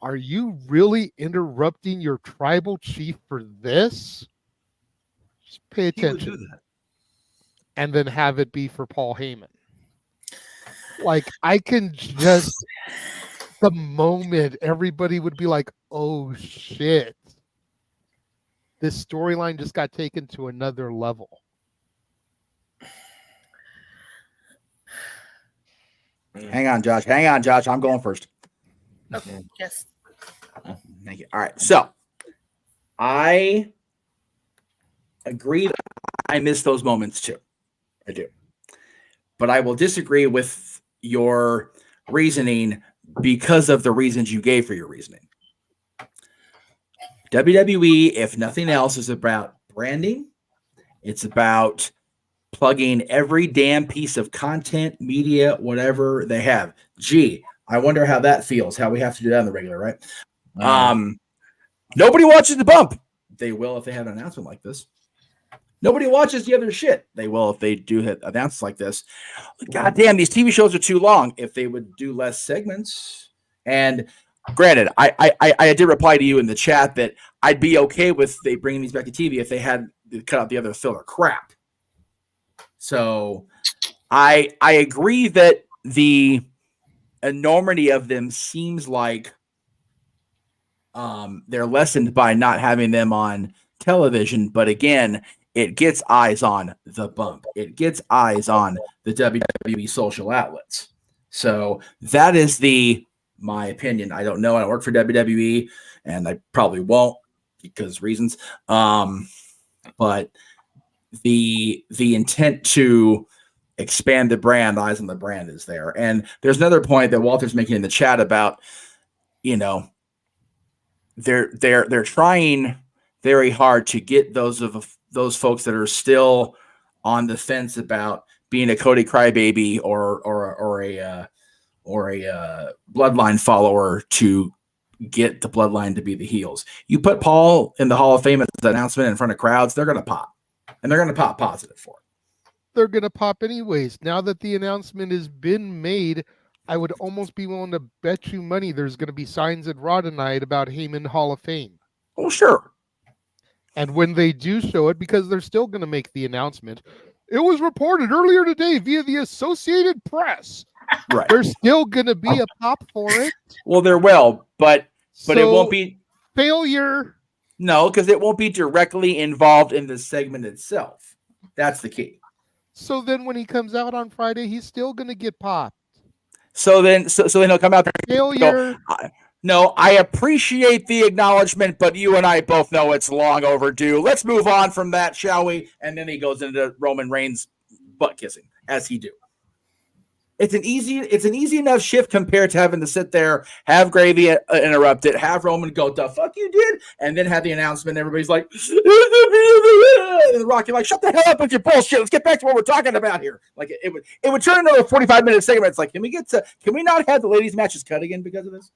are you really interrupting your tribal chief for this? Just pay attention. He would do that. And then have it be for Paul Heyman. Like, I can just, the moment everybody would be like, oh shit, this storyline just got taken to another level. Hang on, Josh. I'm going first. Okay. Yes. Thank you. All right. So I agree that I miss those moments too. I do. But I will disagree with your reasoning because of the reasons you gave for your reasoning. WWE, if nothing else, is about branding. It's about plugging every damn piece of content, media, whatever they have. Gee, I wonder how that feels, how we have to do that on the regular, right? Nobody watches The Bump. They will if they have an announcement like this. Nobody watches the other shit. They will if they do hit announcements like this. God damn, these TV shows are too long. If they would do less segments. And granted, I did reply to you in the chat that I'd be okay with they bringing these back to TV if they had cut out the other filler crap. So I agree that the enormity of them seems like they're lessened by not having them on television. But again, it gets eyes on the bump. It gets eyes on the WWE social outlets. So that is my opinion. I don't know. I don't work for WWE, and I probably won't because reasons. But the intent to expand the brand, eyes on the brand, is there. And there's another point that Walter's making in the chat about, they're trying very hard to get those folks that are still on the fence about being a Cody Crybaby or a Bloodline follower to get the Bloodline to be the heels. You put Paul in the Hall of Fame as an announcement in front of crowds, they're going to pop, and they're going to pop positive for it. They're going to pop anyways. Now that the announcement has been made, I would almost be willing to bet you money there's going to be signs at Raw tonight about Heyman Hall of Fame. Oh, sure. And when they do show it, because they're still going to make the announcement, it was reported earlier today via the Associated Press. Right. There's still going to be a pop for it. Well, there will, but it won't be failure. No, because it won't be directly involved in the segment itself. That's the key. So then when he comes out on Friday, he's still going to get popped. So then he'll come out there. Failure. No, I appreciate the acknowledgement, but you and I both know it's long overdue. Let's move on from that, shall we? And then he goes into Roman Reigns butt kissing, as he do. It's an easy enough shift compared to having to sit there, have Gravy interrupt it, have Roman go, "The fuck you did," and then have the announcement. Everybody's like, and Rocky like, "Shut the hell up with your bullshit. Let's get back to what we're talking about here." Like it would turn into a 45-minute segment. It's like, can we not have the ladies' matches cut again because of this?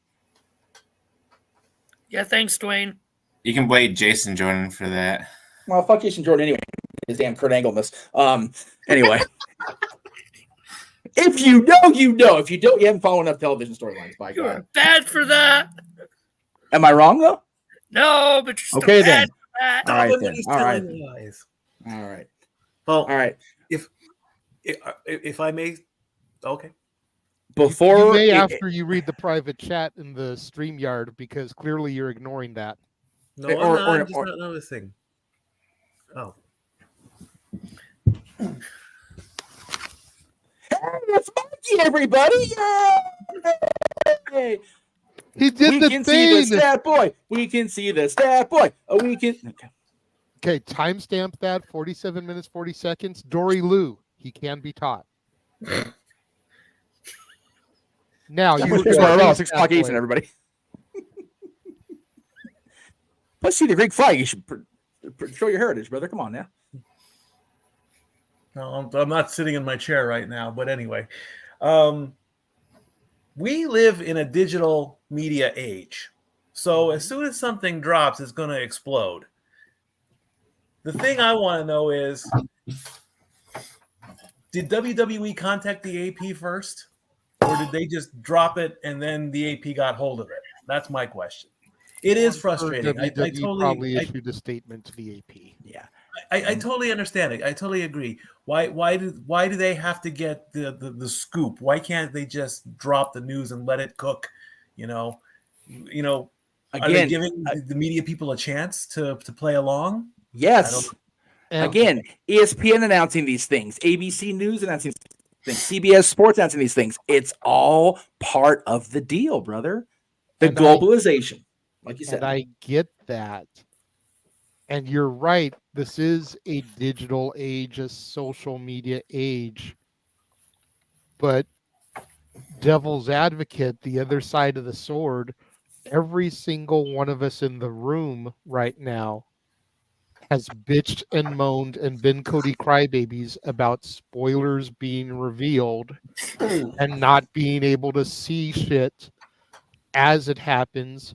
Yeah, thanks, Dwayne. You can blame Jason Jordan for that. Well, fuck Jason Jordan anyway. His damn Kurt Angleness. Anyway. If you know, you know. If you don't, you haven't followed enough television storylines. By God, you're bad for that. Am I wrong though? No, but you're still okay bad then. for that. All right then. All right. All right. Well, all right. If I may, okay. Before you may after you read the private chat in the StreamYard, because clearly you're ignoring that. No, I'm just not noticing. Oh. Hey, it's Mikey, everybody! Yay! He did we the can thing. See the stat boy. We can see the stat boy. We can. Okay, timestamp that. 47 minutes 40 seconds. Dory Lou. He can be taught. Now you 6 o'clock Eastern, everybody. Let's see the Greek flag. You should show your heritage, brother. Come on now. No, I'm not sitting in my chair right now, but anyway, we live in a digital media age. So as soon as something drops, it's going to explode. The thing I want to know is, did WWE contact the AP first? Or did they just drop it and then the AP got hold of it? That's my question. It is frustrating. I totally issued a statement to the AP. Yeah. I totally understand it. I totally agree. Why do they have to get the scoop? Why can't they just drop the news and let it cook? Again, are they giving the media people a chance to play along? Yes. Again, ESPN announcing these things, ABC News announcing things, CBS Sports announcing these things. It's all part of the deal, brother. The globalization, like you said. And I get that. And you're right. This is a digital age, a social media age. But devil's advocate, the other side of the sword, every single one of us in the room right now has bitched and moaned and been Cody crybabies about spoilers being revealed and not being able to see shit as it happens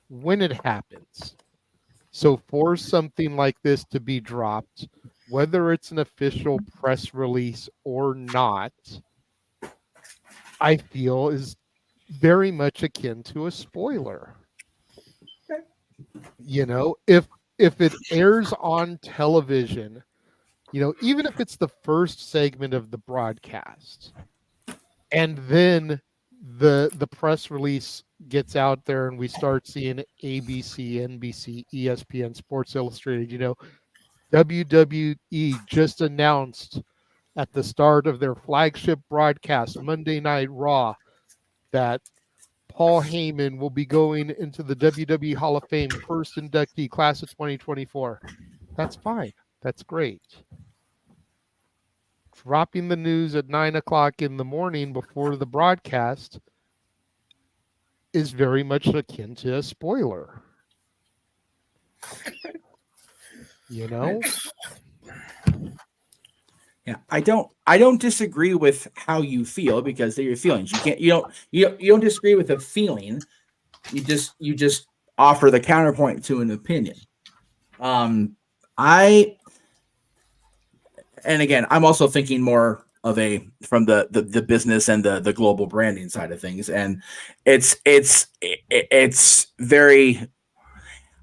when it happens. So for something like this to be dropped, whether it's an official press release or not, I feel is very much akin to a spoiler. You know, if it airs on television, you know, even if it's the first segment of the broadcast, and then the press release gets out there and we start seeing ABC, NBC, ESPN, Sports Illustrated, you know, WWE just announced at the start of their flagship broadcast, Monday Night Raw, that Paul Heyman will be going into the WWE Hall of Fame, first inductee, class of 2024. That's fine. That's great. Dropping the news at 9 o'clock in the morning before the broadcast is very much akin to a spoiler. You know? Yeah, I don't disagree with how you feel, because they're your feelings. You don't disagree with a feeling. You just offer the counterpoint to an opinion. And again, I'm also thinking more of from the business and the global branding side of things, and it's very.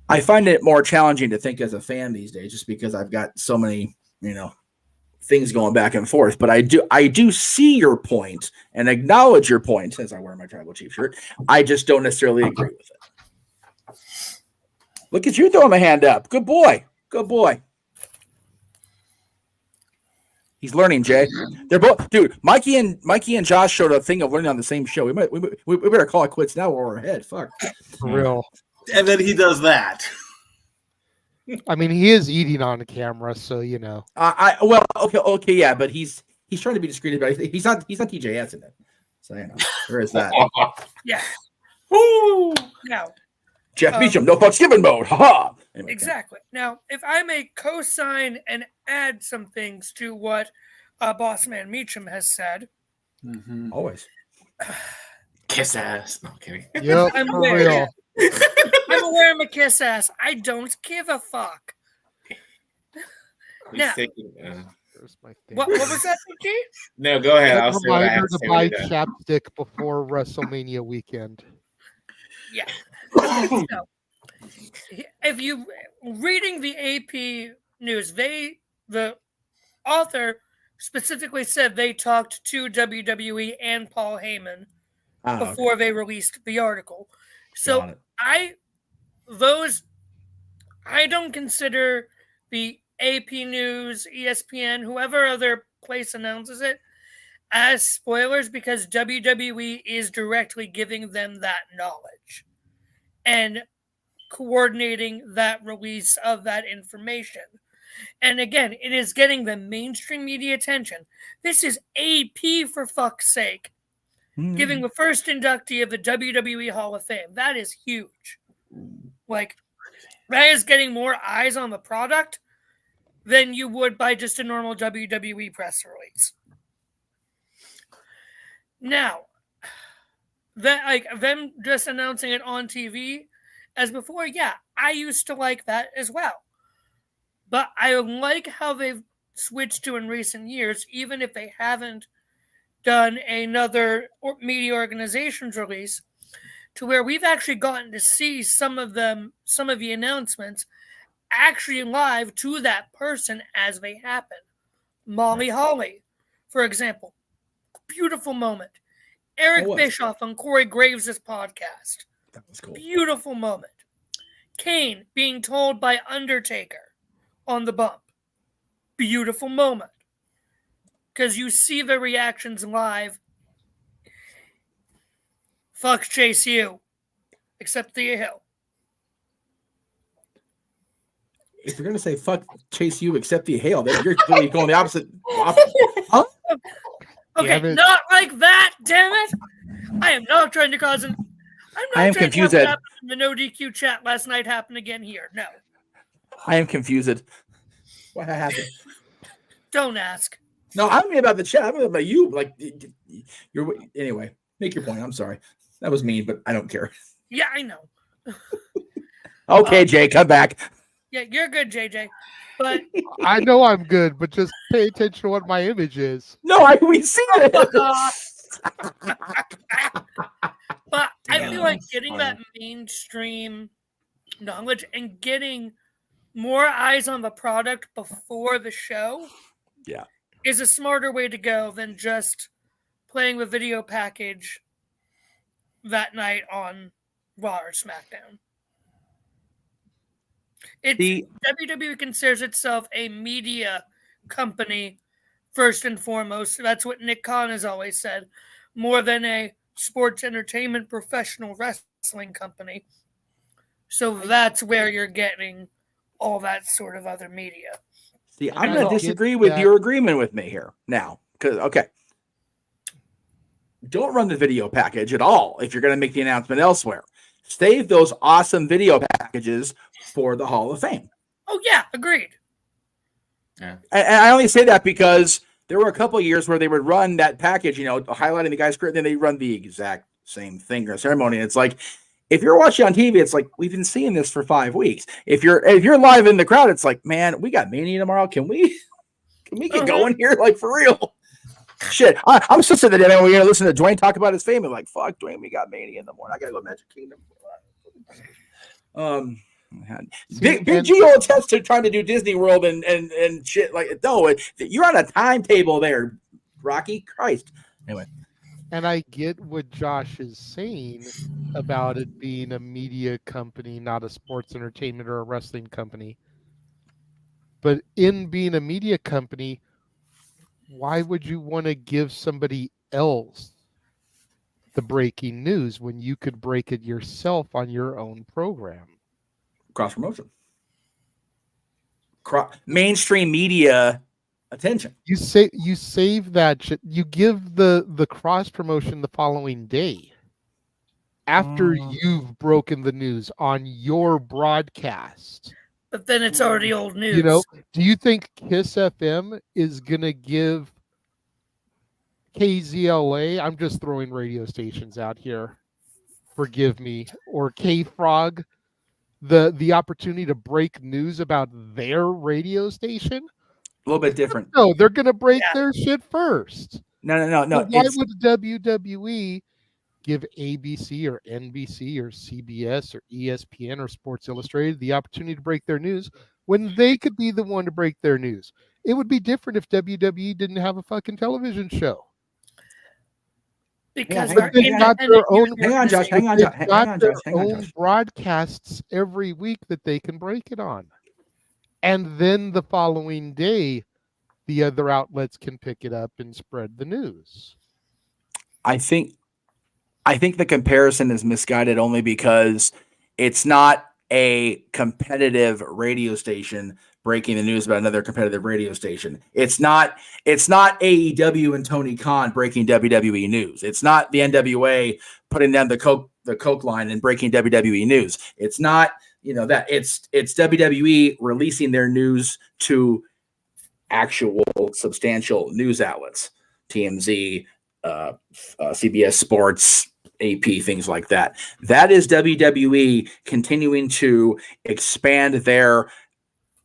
I find it more challenging to think as a fan these days, just because I've got so many, things going back and forth. But I do see your point and acknowledge your point, as I wear my tribal chief shirt. I just don't necessarily agree with it. Look at you throwing my hand up. Good boy. Good boy. He's learning, Jay. They're both, dude. Mikey and Josh showed a thing of learning on the same show. We better call it quits now while we're ahead. Fuck. For real. And then he does that. I mean, he is eating on the camera, so you know. Okay, yeah, but he's trying to be discreet about it. He's not TJS in it, so there is that. Yeah. Woo! Now, Jeff Meacham, no fucks given mode. Ha! Anyway, exactly. Now, if I may co-sign and add some things to what Boss Man Meacham has said, always kiss ass. No, I'm kidding. Yep, I'm for aware. real. I'm aware I'm a kiss ass. I don't give a fuck. Now, what was that, G? No, go ahead. I'll say what I have Reminder to buy chapstick before WrestleMania weekend. Yeah. So, if you reading the AP news, the author specifically said they talked to WWE and Paul Heyman before they released the article. So I don't consider the AP News, ESPN, whoever other place announces it, as spoilers, because WWE is directly giving them that knowledge and coordinating that release of that information. And again, it is getting the mainstream media attention. This is AP, for fuck's sake. Giving the first inductee of the WWE Hall of Fame. That is huge. Like, that is getting more eyes on the product than you would by just a normal WWE press release. Now, them just announcing it on TV as before, yeah, I used to like that as well. But I like how they've switched to in recent years, even if they haven't done another media organization's release, to where we've actually gotten to see some of the announcements actually live to that person as they happen. Molly Holly, for example, beautiful moment. Eric Bischoff on Corey Graves' podcast. That was cool. Beautiful moment. Kane being told by Undertaker on the bump. Beautiful moment. Because you see the reactions live. Fuck Chase U. Except Thea Hill. If you're going to say fuck Chase U except the hail, then you're clearly going the opposite. Huh? Okay, not like that, damn it. I am not trying to cause an... I am confused. The no DQ chat last night happened again here. No. I am confused. What happened? Don't ask. No, I don't mean about the chat. I mean about you. Like, you're anyway. Make your point. I'm sorry. That was mean, but I don't care. Yeah, I know. Okay, Jay, come back. Yeah, you're good, JJ. But I know I'm good, but just pay attention to what my image is. No, we see it. I feel like getting that mainstream knowledge and getting more eyes on the product before the show is a smarter way to go than just playing the video package that night on Raw or SmackDown. WWE considers itself a media company first and foremost. That's what Nick Khan has always said, more than a sports entertainment professional wrestling company. So that's where you're getting all that sort of other media. See, I'm going to disagree with your agreement with me here now. Because, don't run the video package at all if you're going to make the announcement elsewhere. Save those awesome video packages for the Hall of Fame. Oh, yeah, agreed. Yeah. And I only say that because there were a couple of years where they would run that package, highlighting the guy's career, and then they run the exact same thing or ceremony. And it's like, if you're watching on TV, it's like, we've been seeing this for 5 weeks. If you're live in the crowd, it's like, man, we got Mania tomorrow. Can we get going here? Like, for real. Shit. I'm still sitting there and we're going to listen to Dwayne talk about his fame. And like, fuck, Dwayne, we got Mania in the morning. I got to go to Magic Kingdom. Big Gio attempts to trying to do Disney World and shit like no, you're on a timetable there, Rocky. Christ. Anyway. And I get what Josh is saying about it being a media company, not a sports entertainment or a wrestling company. But in being a media company, why would you want to give somebody else the breaking news when you could break it yourself on your own program? Cross promotion. Mainstream media attention. You save that shit. You give the cross promotion the following day after you've broken the news on your broadcast. But then it's already old news. Do you think Kiss FM is gonna give KZLA? I'm just throwing radio stations out here. Forgive me, or K-Frog, the opportunity to break news about their radio station? A little bit different. No, they're going to break their shit first. No. So why would WWE give ABC or NBC or CBS or ESPN or Sports Illustrated the opportunity to break their news when they could be the one to break their news? It would be different if WWE didn't have a fucking television show. Because they've got their own. Hang on, Josh. Hang on, Josh. Broadcasts every week that they can break it on. And then the following day, the other outlets can pick it up and spread the news. I think the comparison is misguided only because it's not a competitive radio station breaking the news about another competitive radio station. It's not AEW and Tony Khan breaking WWE news. It's not the NWA putting down the Coke line and breaking WWE news. It's not that it's WWE releasing their news to actual substantial news outlets, TMZ, CBS Sports, AP, things like that. That is WWE continuing to expand their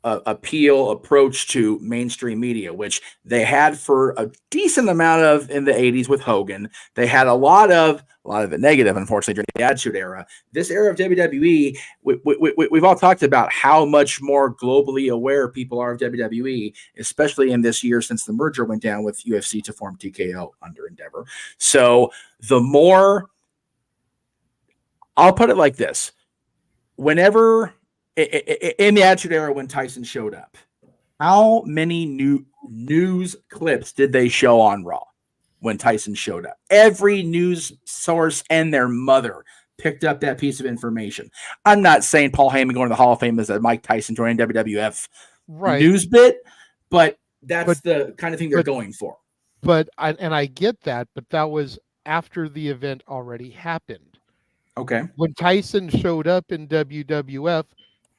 approach to mainstream media, which they had for a decent amount of in the 80s with Hogan. They had a lot of it negative, unfortunately, during the Attitude Era. This era of WWE, we've all talked about how much more globally aware people are of WWE, especially in this year since the merger went down with UFC to form TKO under Endeavor. So the more, I'll put it like this, whenever in the Attitude Era when Tyson showed up, how many news clips did they show on Raw when Tyson showed up? Every news source and their mother picked up that piece of information. I'm not saying Paul Heyman going to the Hall of Fame is a Mike Tyson joining WWF news bit, but that's the kind of thing they're going for. But I get that, but that was after the event already happened. Okay. When Tyson showed up in WWF,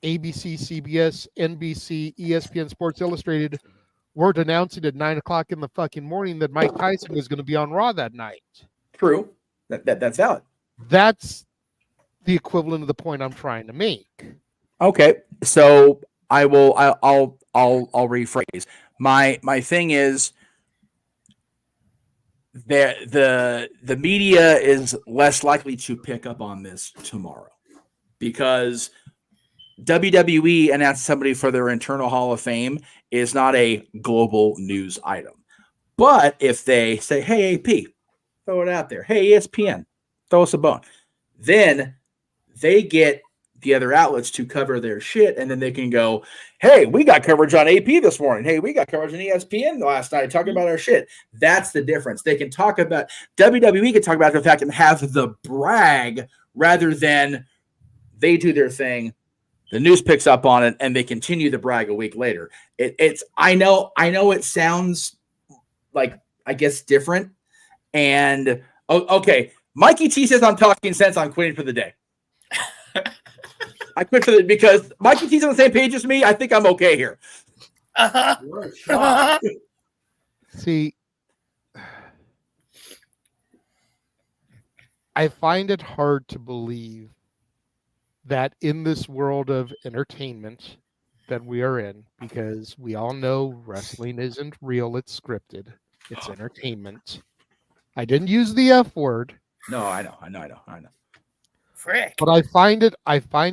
ABC, CBS, NBC, ESPN, Sports Illustrated weren't announcing at 9:00 in the fucking morning that Mike Tyson was going to be on Raw that night. True. That's valid. That's the equivalent of the point I'm trying to make. Okay. So I'll rephrase. My thing is, the media is less likely to pick up on this tomorrow because WWE announced somebody for their internal Hall of Fame is not a global news item. But if they say, hey, AP, throw it out there. Hey, ESPN, throw us a bone. Then they get the other outlets to cover their shit, and then they can go, hey, we got coverage on AP this morning. Hey, we got coverage on ESPN last night talking about our shit. That's the difference. They can talk about WWE can talk about the fact and have the brag rather than they do their thing. The news picks up on it, and they continue the brag a week later. I know it sounds like, I guess, different. And okay, Mikey T says I'm talking sense. I'm quitting for the day. I quit because Mikey T's on the same page as me. I think I'm okay here. See, I find it hard to believe that in this world of entertainment that we are in, because we all know wrestling isn't real, it's scripted, it's entertainment. I didn't use the F word. No, I know. Frick. But I find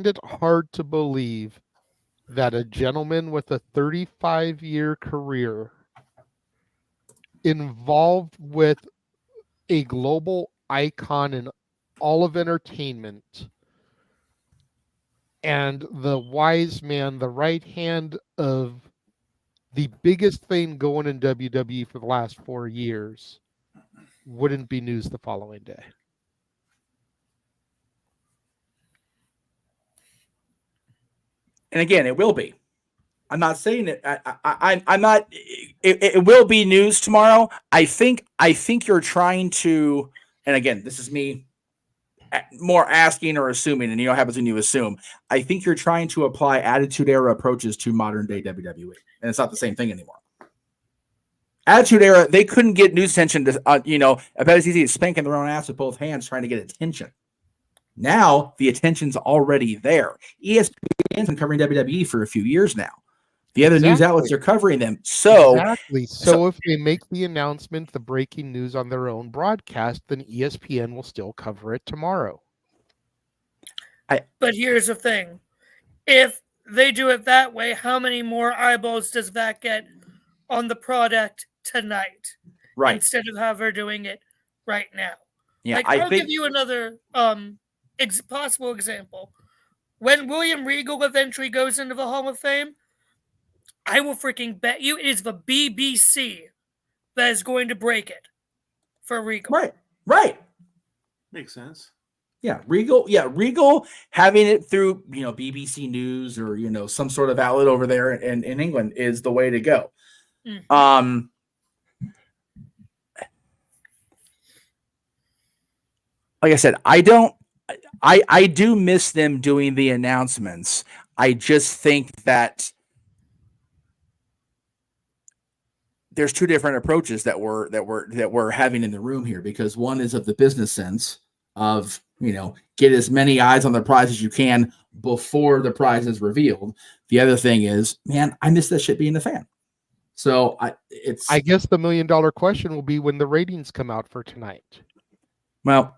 it hard to believe that a gentleman with a 35-year career involved with a global icon in all of entertainment and the wise man, the right hand of the biggest thing going in WWE for the last 4 years, wouldn't be news the following day. And again, it will be. I'm not saying it. I'm not. It will be news tomorrow. I think you're trying to. And again, this is me more asking or assuming, and you know what happens when you assume. I think you're trying to apply Attitude Era approaches to modern day WWE, and it's not the same thing anymore. Attitude Era, they couldn't get news attention to, about as easy as spanking their own ass with both hands trying to get attention. Now the attention's already there. ESPN's been covering WWE for a few years now. The other news outlets are covering them. So if they make the announcement, the breaking news on their own broadcast, then ESPN will still cover it tomorrow. But here's the thing. If they do it that way, how many more eyeballs does that get on the product tonight? Right. Instead of how they're doing it right now. Yeah, I'll give you another possible example. When William Regal eventually goes into the Hall of Fame, I will freaking bet you it is the BBC that is going to break it for Regal. Right. Makes sense. Yeah, Regal having it through, BBC News or, some sort of outlet over there in England is the way to go. Mm-hmm. Like I said, I do miss them doing the announcements. I just think that there's two different approaches that we're having in the room here, because one is of the business sense of, get as many eyes on the prize as you can before the prize is revealed. The other thing is, man, I miss that shit being a fan. So I guess the $1 million question will be when the ratings come out for tonight. Well,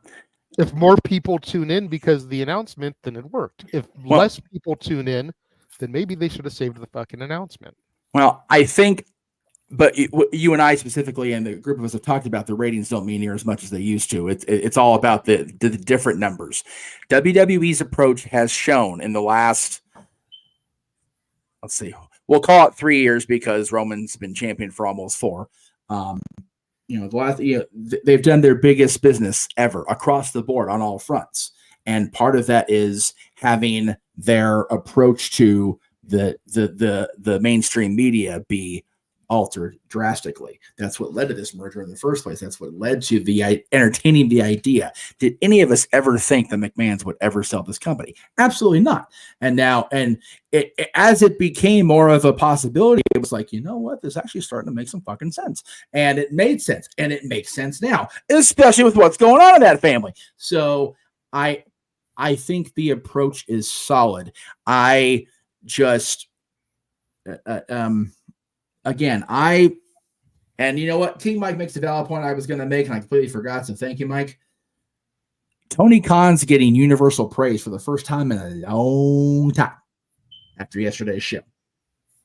if more people tune in because of the announcement, then it worked. If less people tune in, then maybe they should have saved the fucking announcement. Well, I think, but you and I specifically, and the group of us have talked about, the ratings don't mean near as much as they used to. It's all about the different numbers. WWE's approach has shown in the last, let's see, we'll call it 3 years because Roman's been champion for almost 4. They've done their biggest business ever across the board on all fronts. And part of that is having their approach to the mainstream media be altered drastically. That's what led to this merger in the first place. That's what led to the entertaining the idea. Did any of us ever think the McMahons would ever sell this company? Absolutely not. And now, as it became more of a possibility, it was like, you know what? This is actually starting to make some fucking sense. And it made sense. And it makes sense now, especially with what's going on in that family. So I think the approach is solid. I just, again, I And you know what? King Mike makes a valid point I was going to make, and I completely forgot. So thank you, Mike. Tony Khan's getting universal praise for the first time in a long time after yesterday's show.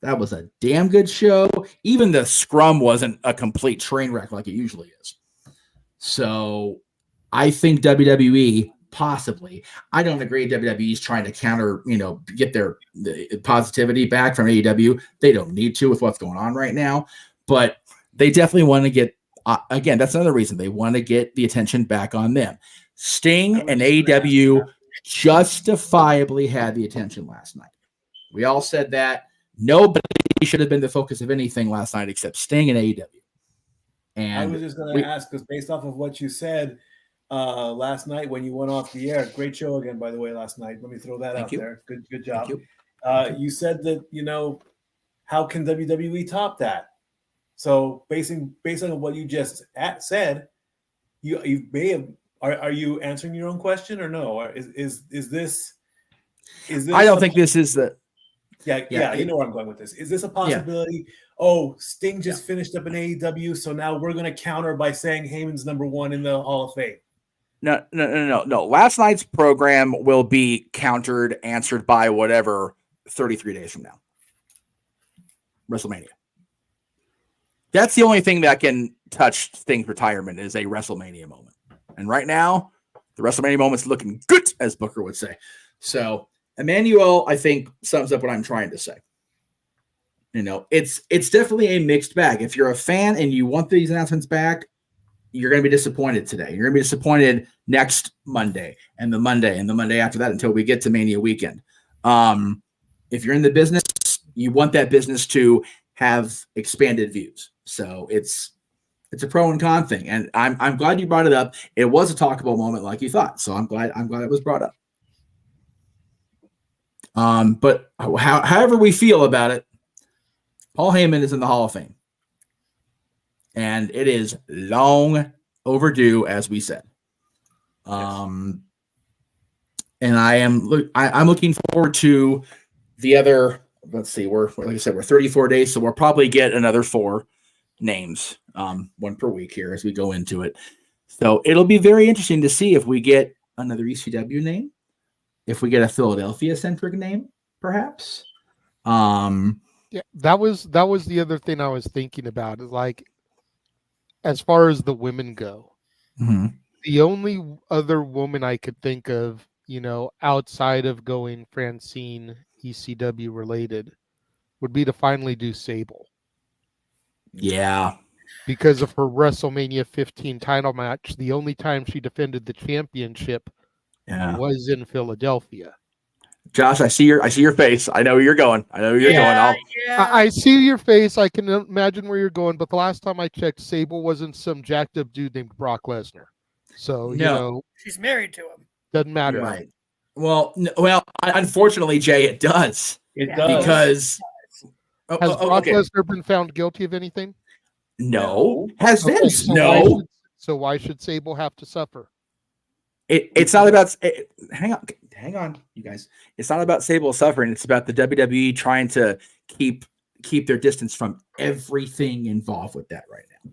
That was a damn good show. Even the scrum wasn't a complete train wreck like it usually is. So I think WWE possibly. I don't agree WWE is trying to counter, get the positivity back from AEW. They don't need to with what's going on right now. But they definitely want to get, again, that's another reason they want to get the attention back on them. Sting and AEW justifiably had the attention last night. We all said that. Nobody should have been the focus of anything last night except Sting and AEW. And I was just going to ask, because based off of what you said last night when you went off the air, great show again, by the way, last night. Let me throw that out there. Good job. You said that, how can WWE top that? So based on what you just said, you may have. Are you answering your own question or no? Or is this? I don't think this is the. Yeah, you know where I'm going with this. Is this a possibility? Yeah. Oh, Sting just finished up in AEW, so now we're going to counter by saying Heyman's number 1 in the Hall of Fame. No. Last night's program will be answered by whatever 33 days from now. WrestleMania. That's the only thing that can touch Sting's retirement is a WrestleMania moment. And right now, the WrestleMania moment's looking good, as Booker would say. So Emmanuel, I think, sums up what I'm trying to say. It's definitely a mixed bag. If you're a fan and you want these announcements back, you're going to be disappointed today. You're going to be disappointed next Monday and the Monday after that until we get to Mania weekend. If you're in the business, you want that business to have expanded views. So it's a pro and con thing. And I'm glad you brought it up. It was a talkable moment like you thought. So I'm glad it was brought up. But however we feel about it, Paul Heyman is in the Hall of Fame. And it is long overdue, as we said. And I'm looking forward to the other, let's see, like I said, we're 34 days, so we'll probably get another 4 names, 1 per week here as we go into it. So it'll be very interesting to see if we get another ECW name, if we get a Philadelphia-centric name, perhaps. Yeah, that was the other thing I was thinking about. Is like, as far as the women go, the only other woman I could think of, outside of going Francine ECW related, would be to finally do Sable. Yeah. Because of her WrestleMania 15 title match, the only time she defended the championship was in Philadelphia. Josh, I see your face. I know where you're going. I see your face. I can imagine where you're going. But the last time I checked, Sable wasn't some jacked up dude named Brock Lesnar. So she's married to him. Doesn't matter. Right. Well, unfortunately, Jay, it does. It does because has Brock Lesnar been found guilty of anything? No. Has Vince? No. So why should Sable have to suffer? It's not about. Hang on, you guys. It's not about Sable suffering. It's about the WWE trying to keep their distance from everything involved with that right now,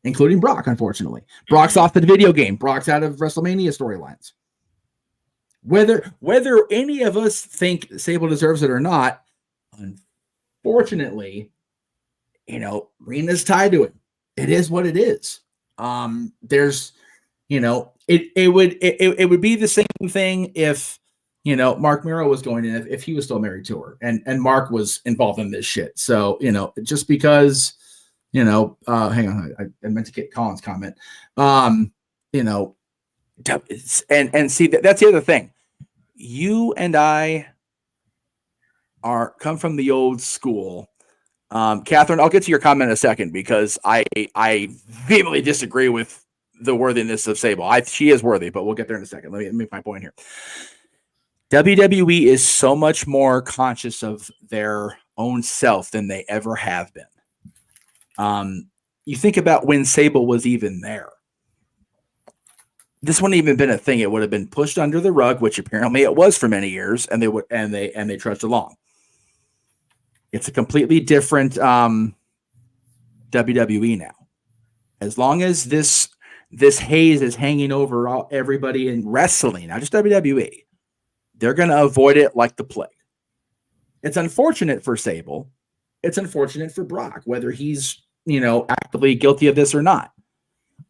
including Brock. Unfortunately, Brock's off the video game. Brock's out of WrestleMania storylines. Whether any of us think Sable deserves it or not, unfortunately, Rena's tied to it. It is what it is. There's. It would be the same thing if, Mark Miro was going in, if he was still married to her and Mark was involved in this shit. So, just because, hang on, I meant to get Colin's comment. And see, that's the other thing. You and I come from the old school. Catherine, I'll get to your comment in a second because I vehemently disagree with the worthiness of Sable. She is worthy, but we'll get there in a second. Let me make my point here. WWE is so much more conscious of their own self than they ever have been. You think about when Sable was even there. This wouldn't even been a thing. It would have been pushed under the rug, which apparently it was for many years, and they trudged along. It's a completely different WWE now. as long as this haze is hanging over everybody in wrestling, not just WWE, they're going to avoid it like the plague. It's unfortunate for Sable. It's unfortunate for Brock, whether he's, actively guilty of this or not.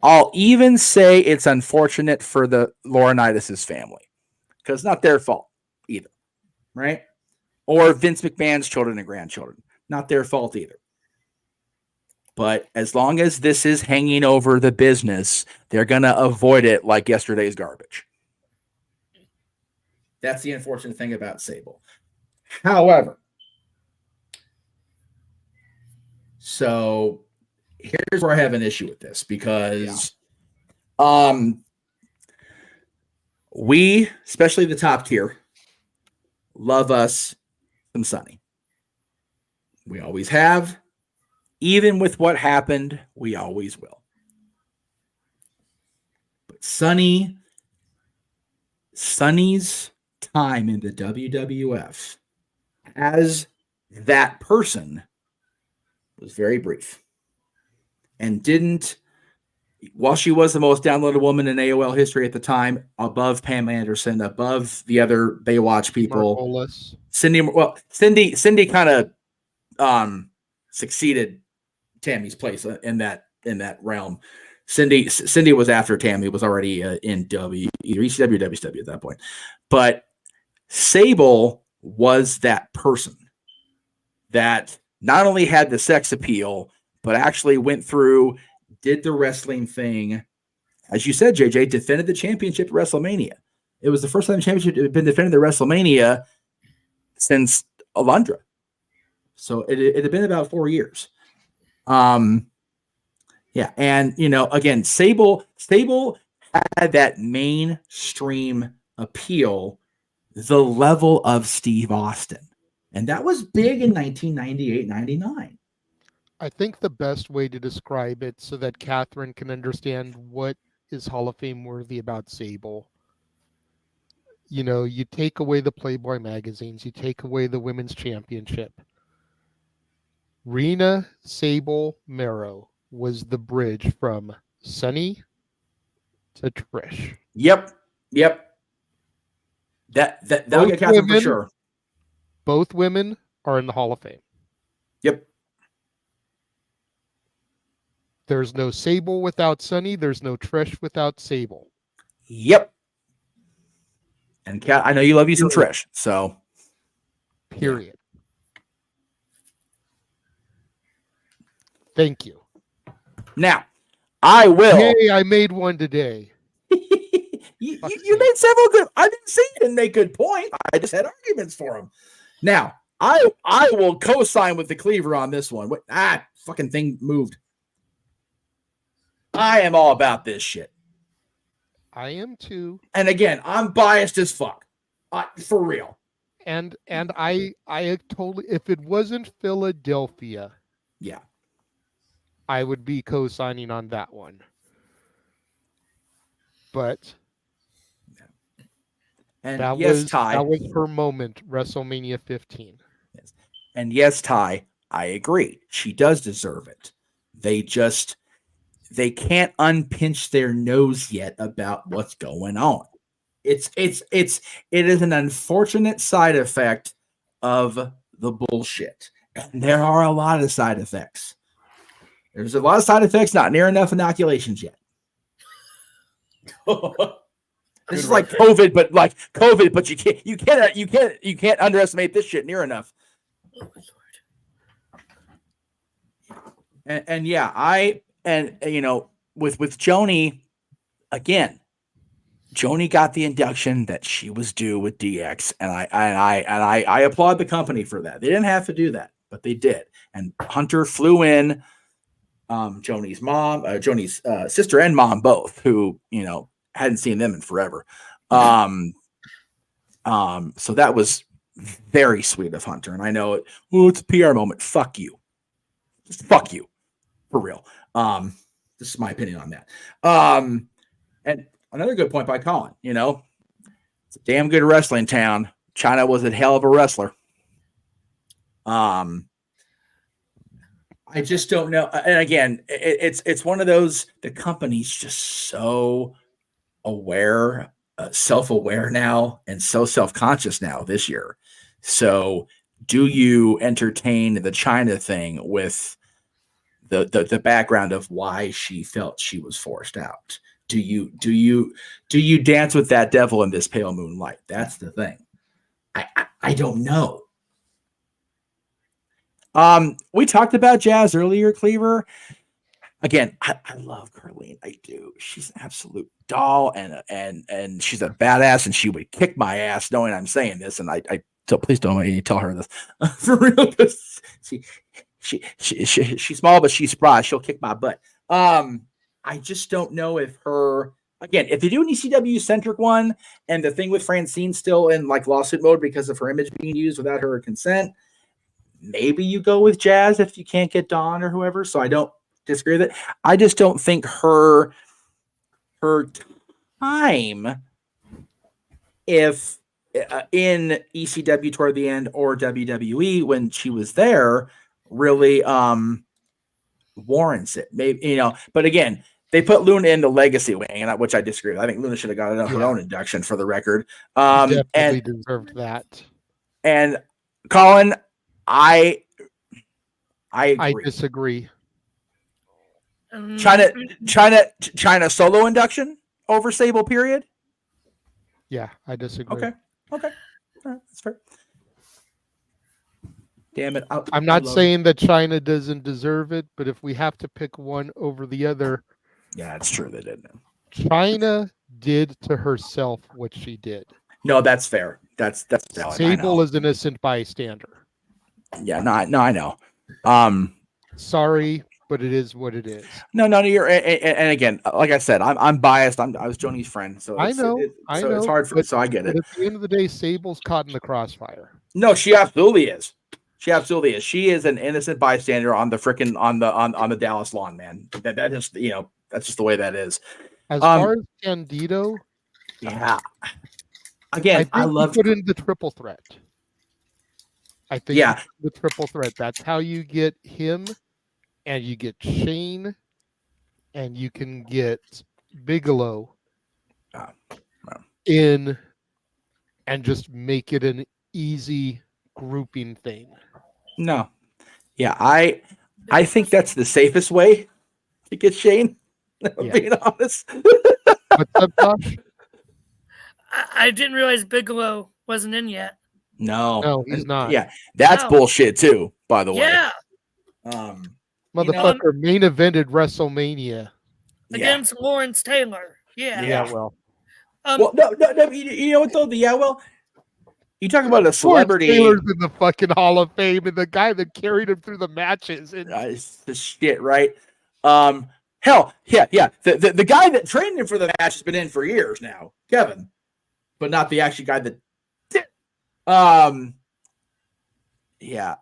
I'll even say it's unfortunate for the Laurinaitis' family, because it's not their fault either, right? Or Vince McMahon's children and grandchildren. Not their fault either. But as long as this is hanging over the business, they're going to avoid it like yesterday's garbage. That's the unfortunate thing about Sable. However, so here's where I have an issue with this, because we, especially the top tier, love us some Sunny. We always have. Even with what happened, we always will. But Sunny's time in the WWF as that person was very brief. And while she was the most downloaded woman in AOL history at the time, above Pam Anderson, above the other Baywatch people, Marvelous. Cindy kind of succeeded Tammy's place in that realm. Cindy was after Tammy, was already in either ECW or WCW at that point. But Sable was that person that not only had the sex appeal, but actually went through, did the wrestling thing. As you said, JJ, defended the championship at WrestleMania. It was the first time the championship had been defended at WrestleMania since Alundra. So it had been about 4 years. Yeah. And, again, Sable had that mainstream appeal, the level of Steve Austin. And that was big in 1998, 99. I think the best way to describe it so that Catherine can understand what is Hall of Fame worthy about Sable. You take away the Playboy magazines, you take away the women's championship. Rena Sable Marrow was the bridge from Sunny to Trish. Yep. That'll get Catherine for sure. Both women are in the Hall of Fame. Yep. There's no Sable without Sunny. There's no Trish without Sable. Yep. And Kat, I know you love you some Trish, so. Period. Thank you. Now, I will. Hey, I made one today. you made several good. I didn't say you didn't make good points. I just had arguments for them. Now, I will co-sign with the Cleaver on this one. Fucking thing moved. I am all about this shit. I am too. And again, I'm biased as fuck. For real. And I totally, if it wasn't Philadelphia, yeah, I would be co-signing on that one. But and that Ty, was her moment, WrestleMania 15. Yes. And yes, Ty, I agree. She does deserve it. They can't unpinch their nose yet about what's going on. It is an unfortunate side effect of the bullshit. And there are a lot of side effects. There's a lot of side effects, not near enough inoculations yet. This is like COVID, but you can't underestimate this shit near enough. And yeah, with Joni, again, Joni got the induction that she was due with DX, and I applaud the company for that. They didn't have to do that, but they did. And Hunter flew in, Joni's mom, Joni's sister and mom both, who hadn't seen them in forever. So that was very sweet of Hunter, and I know it's a PR moment. Fuck you, just fuck you, for real. This is my opinion on that. And another good point by Colin. It's a damn good wrestling town. China was a hell of a wrestler. I I just don't know. And again, it's one of those, the company's just so aware, self-aware now, and so self-conscious now this year. So do you entertain the China thing with the background of why she felt she was forced out? Do you dance with that devil in this pale moonlight? That's the thing. I don't know. We talked about Jazz earlier, Cleaver. Again, I love Carlene. I do. She's an absolute doll, and she's a badass, and she would kick my ass knowing I'm saying this. And so please don't let me tell her this for real. She's small, but she's spry. She'll kick my butt. I just don't know if her. Again, if they do an ECW centric one, and the thing with Francine still in like lawsuit mode because of her image being used without her consent, maybe you go with Jazz if you can't get Dawn or whoever. So I don't disagree with it. I just don't think her time, if in ECW toward the end or WWE when she was there, really warrants it. Maybe, but again, they put Luna in the legacy wing, and which I disagree with. I think Luna should have got her own induction for the record. Definitely deserved that. And Colin, I agree. I disagree. China solo induction over Sable, period. Yeah, I disagree. Okay. All right, that's fair. Damn it. I'm not saying that China doesn't deserve it, but if we have to pick one over the other. Yeah, it's true. They didn't. China did to herself what she did. No, that's fair. That's valid. Sable is innocent bystander. Yeah, no, I know. Sorry, but it is what it is. No, you're. And again, like I said, I'm biased. I was Joni's friend, so I know. It's hard for. So I get it. But at the end of the day, Sable's caught in the crossfire. No, she absolutely is. She absolutely is. She is an innocent bystander on the frickin' on the Dallas lawn, man. That is, that's just the way that is. As far as Candido, yeah. Again, I love put in the triple threat. I think the triple threat. That's how you get him, and you get Shane, and you can get Bigelow in, and just make it an easy grouping thing. No. Yeah, I think that's the safest way to get Shane. Being honest. What's up, Josh? I didn't realize Bigelow wasn't in yet. No, he's not. Yeah, that's bullshit too, by the way. Yeah. Motherfucker main evented WrestleMania against Lawrence Taylor. Yeah. Yeah, well. No, you know what though? You talk about a celebrity. Taylor's in the fucking Hall of Fame, and the guy that carried him through the matches. It's the shit, right? Hell, yeah. The guy that trained him for the match has been in for years now, Kevin, but not the actual guy that did. Yeah.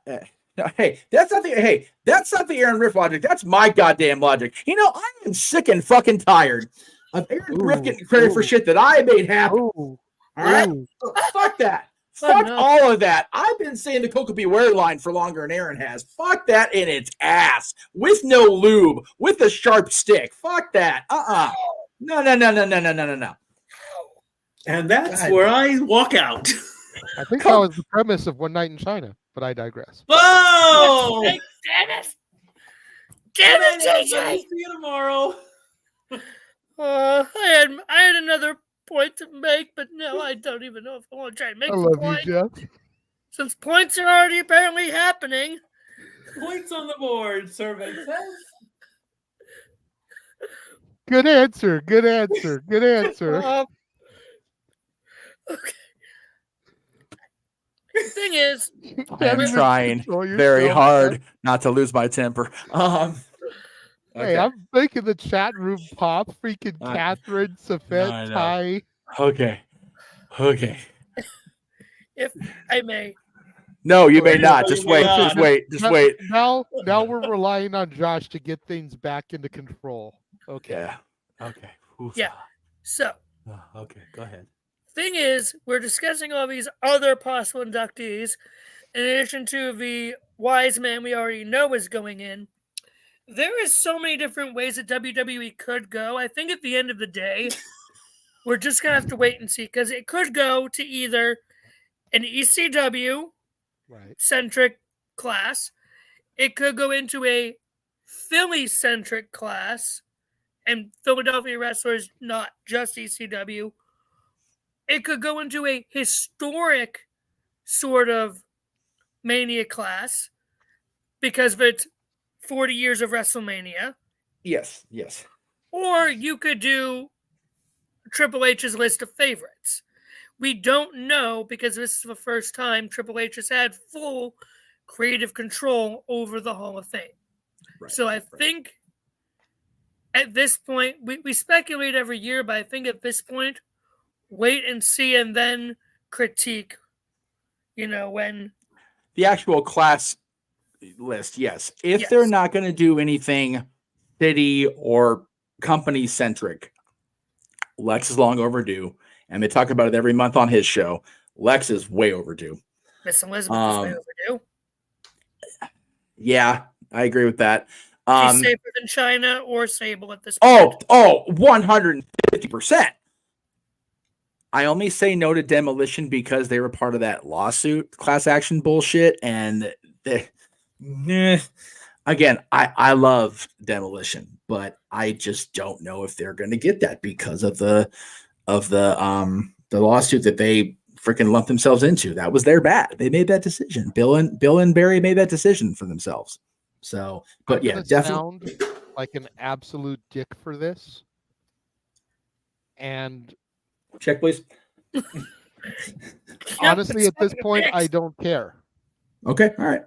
Hey, that's not the Aaron Riff logic. That's my goddamn logic. I am sick and fucking tired of Aaron Riff getting credit for shit that I made happen. All right, fuck that. Fuck all of that. I've been saying the Coca Beware line for longer than Aaron has. Fuck that in its ass. With no lube. With a sharp stick. Fuck that. No. And that's where I walk out. I think that was the premise of One Night in China, but I digress. Whoa! Damn it! Damn it, JJ! See you tomorrow. I had another point to make, but no, I don't even know if I want to try and make the point. You, Jeff. Since points are already apparently happening. Points on the board, survey says. Good answer. Okay. The thing is, I'm trying very hard not to lose my temper. Hey, I'm making the chat room pop. Freaking Catherine, Safet, Ty. Okay. If I may. No, you may not. Just wait. Now we're relying on Josh to get things back into control. Okay. Yeah. Okay. Oof. Yeah. So. Okay. Go ahead. Thing is, we're discussing all these other possible inductees, in addition to the wise man we already know is going in. There is so many different ways that WWE could go. I think at the end of the day, we're just going to have to wait and see, because it could go to either an ECW centric class, it could go into a Philly centric class, and Philadelphia wrestlers, not just ECW. It could go into a historic sort of Mania class because of its 40 years of WrestleMania. Yes. Or you could do Triple H's list of favorites. We don't know, because this is the first time Triple H has had full creative control over the Hall of Fame. Right, so I think at this point, we speculate every year, but I think at this point, wait and see and then critique, when... The actual class list, yes. If they're not going to do anything city or company centric, Lex is long overdue, and they talk about it every month on his show. Lex is way overdue. Miss Elizabeth is way overdue. Yeah, I agree with that. She's safer than China or Sable at this point. 150%. I only say no to Demolition because they were part of that lawsuit, class action bullshit, and again, I love Demolition, but I just don't know if they're going to get that because of the lawsuit that they freaking lumped themselves into. That was their bad. They made that decision. Bill and Barry made that decision for themselves. So, but yeah, definitely sound like an absolute dick for this. And check, please. Honestly, at this point, I don't care. Okay, all right.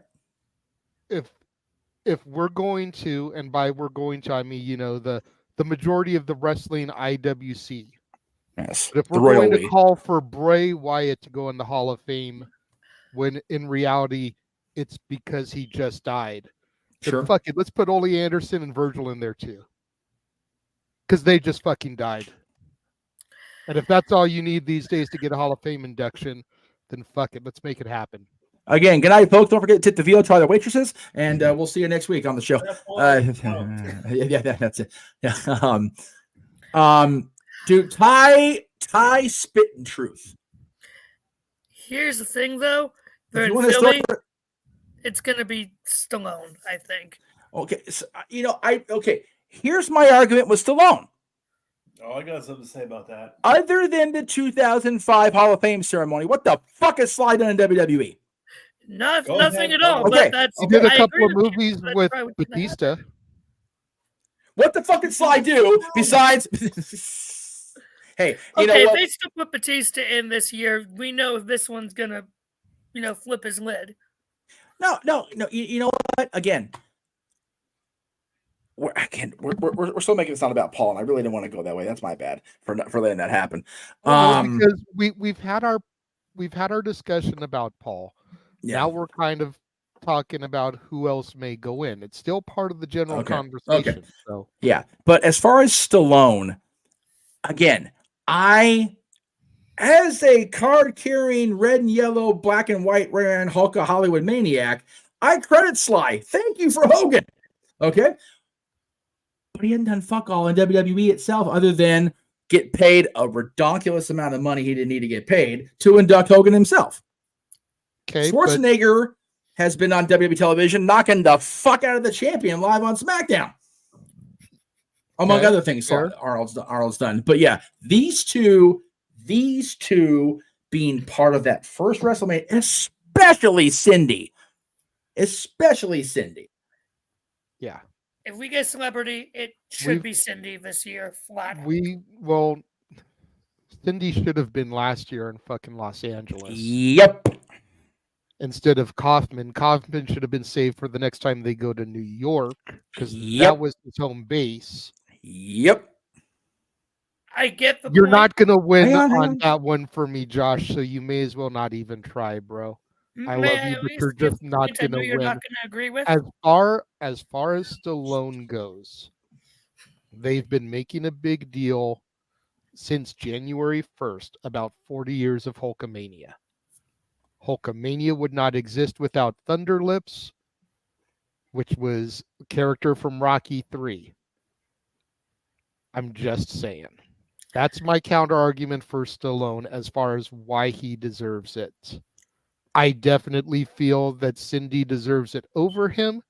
If we're going to, and by we're going to, I mean, the majority of the wrestling IWC. Yes. But if we're going to call for Bray Wyatt to go in the Hall of Fame, when in reality it's because he just died. Sure. Fuck it, let's put Ole Anderson and Virgil in there too, because they just fucking died. And if that's all you need these days to get a Hall of Fame induction, then fuck it, let's make it happen. Again, good night, folks. Don't forget to tip the veal, try the waitresses, and we'll see you next week on the show. Yeah, that's it. Yeah. Dude, Ty spitting truth. Here's the thing, though. They're in Philly. It's gonna be Stallone, I think. Okay, so, here's my argument with Stallone. Oh, I got something to say about that. Other than the 2005 Hall of Fame ceremony, what the fuck is Sly done in WWE? Nothing at all. Okay. But that's, he did a couple of movies with Batista. What the fuck did Sly do besides? Hey, you know what? If they still put Batista in this year, we know this one's gonna, flip his lid. No. You know what? Again, we're still making this not about Paul, and I really didn't want to go that way. That's my bad for letting that happen. Because we've had our discussion about Paul. Yeah. Now we're kind of talking about who else may go in. It's still part of the general conversation. Okay. So yeah, but as far as Stallone, again, as a card-carrying red and yellow, black and white wearing Hulk of Hollywood maniac, I credit Sly. Thank you for Hogan. Okay? But he hadn't done fuck all in WWE itself other than get paid a redonkulous amount of money he didn't need to get paid to induct Hogan himself. Okay, Schwarzenegger has been on WWE television knocking the fuck out of the champion live on SmackDown. Among other things, Arnold's done. But yeah, these two being part of that first WrestleMania, especially Cindy. Yeah. If we get celebrity, it should be Cindy this year, flat. Cindy should have been last year in fucking Los Angeles. Yep. Instead of Kaufman. Kaufman should have been saved for the next time they go to New York, because that was his home base. Yep. I get the You're point. not going to win on that one for me, Josh, so you may as well not even try, bro. I love you, but you're just not going to win. You're not going to agree with? As far as Stallone goes, they've been making a big deal since January 1st about 40 years of Hulkamania. Hulkamania would not exist without Thunder Lips. which was a character from Rocky 3. I'm just saying. That's my counter argument for Stallone as far as why he deserves it. I definitely feel that Cindy deserves it over him.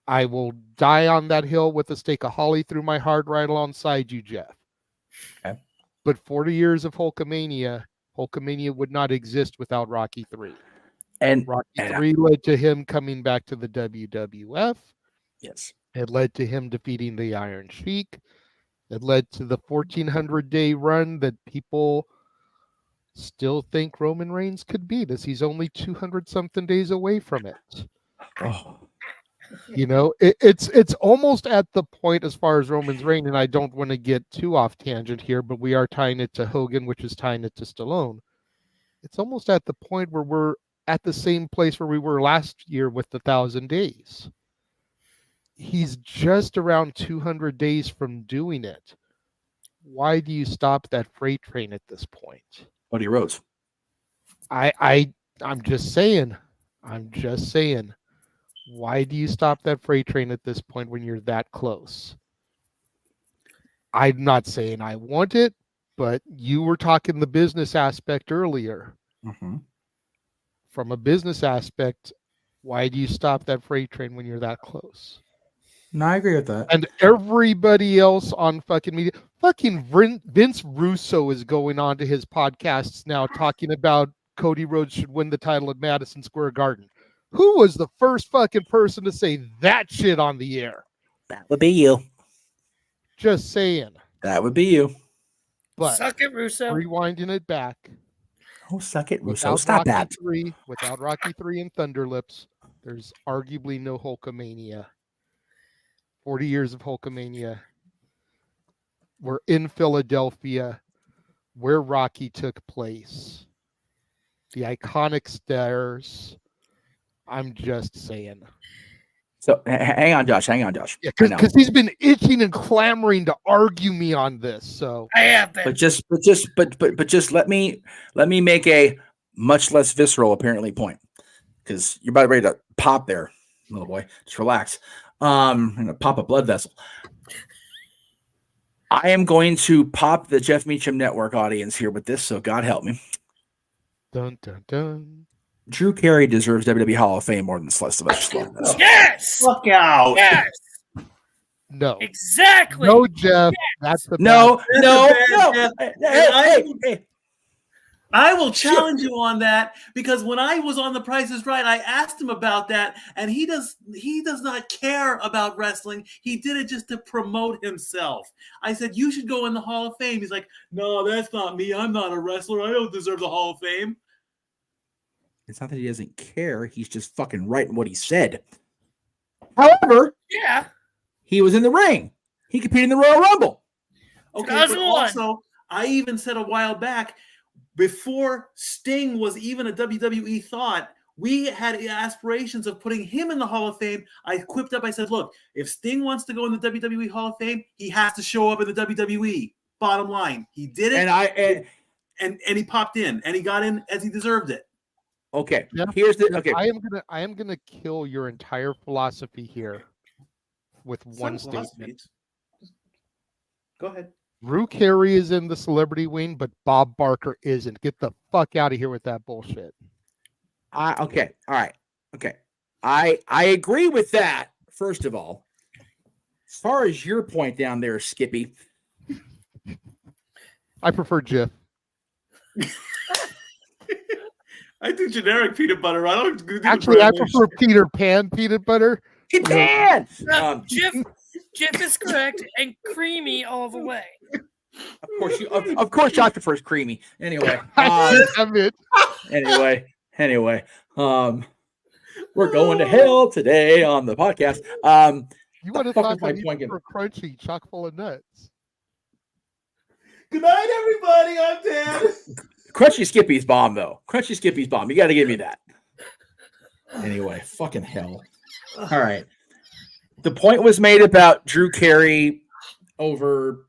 I will die on that hill with a stake of holly through my heart right alongside you, Jeff. Okay. But 40 years of Hulkamania would not exist without Rocky 3. And Rocky 3 led to him coming back to the WWF. Yes. It led to him defeating the Iron Sheik. It led to the 1,400-day run that people still think Roman Reigns could beat, as he's only 200-something days away from it. Oh. You know, it's almost at the point as far as Roman's reign, and I don't want to get too off tangent here, but we are tying it to Hogan, which is tying it to Stallone. It's almost at the point where we're at the same place where we were last year with the 1,000 days. He's just around 200 days from doing it. Why do you stop that freight train at this point? Cody Rhodes. I'm just saying. Why do you stop that freight train at this point when you're that close? I'm not saying I want it, but you were talking the business aspect earlier. Mm-hmm. From a business aspect, why do you stop that freight train when you're that close? No, I agree with that. And everybody else on fucking media, fucking Vince Russo is going on to his podcasts now talking about Cody Rhodes should win the title at Madison Square Garden. Who was the first fucking person to say that shit on the air? That would be you. Just saying. That would be you. But suck it, Russo. Rewinding it back. Oh, suck it, Russo. Without Stop Rocky that. 3, without Rocky 3 and Thunderlips, there's arguably no Hulkamania. 40 years of Hulkamania. We're in Philadelphia, where Rocky took place. The iconic stairs. I'm just saying. So hang on, Josh. Yeah, because he's been itching and clamoring to argue me on this. So I have been. But just let me make a much less visceral apparently point, because you're about ready to pop there, little boy. Just relax. I'm gonna pop a blood vessel. I am going to pop the Jeff Meacham Network audience here with this, so God help me. Dun dun dun. Drew Carey deserves WWE Hall of Fame more than Sylvester Stallone. Yes. Fuck out. Yes. No. Exactly. No, Jeff. That's the No. Hey. I will challenge you on that, because when I was on The Price is Right, I asked him about that, and he does not care about wrestling. He did it just to promote himself. I said, you should go in the Hall of Fame. He's like, no, that's not me. I'm not a wrestler. I don't deserve the Hall of Fame. It's not that he doesn't care. He's just fucking right in what he said. However, yeah, he was in the ring. He competed in the Royal Rumble. Okay, but also, I even said a while back, before Sting was even a WWE thought, we had aspirations of putting him in the Hall of Fame. I quipped up. I said, look, if Sting wants to go in the WWE Hall of Fame, he has to show up in the WWE. Bottom line. He did it. And he popped in, and he got in as he deserved it. Okay. Jeff, I am gonna kill your entire philosophy here with one statement. Go ahead. Drew Carey is in the celebrity wing, but Bob Barker isn't. Get the fuck out of here with that bullshit. Okay. All right. Okay. I agree with that, first of all. As far as your point down there, Skippy. I prefer Jif. I do generic peanut butter. I don't do Actually, I prefer Peter Pan peanut butter. Peter Pan! Jif is correct, and creamy all the way. Of course, Josh prefers creamy. Anyway, anyway, we're going to hell today on the podcast. You would have thought that you were crunchy, chock full of nuts. Good night, everybody. I'm Dan. Crunchy Skippy's bomb, though. Crunchy Skippy's bomb. You got to give me that. Anyway, fucking hell. All right. The point was made about Drew Carey over.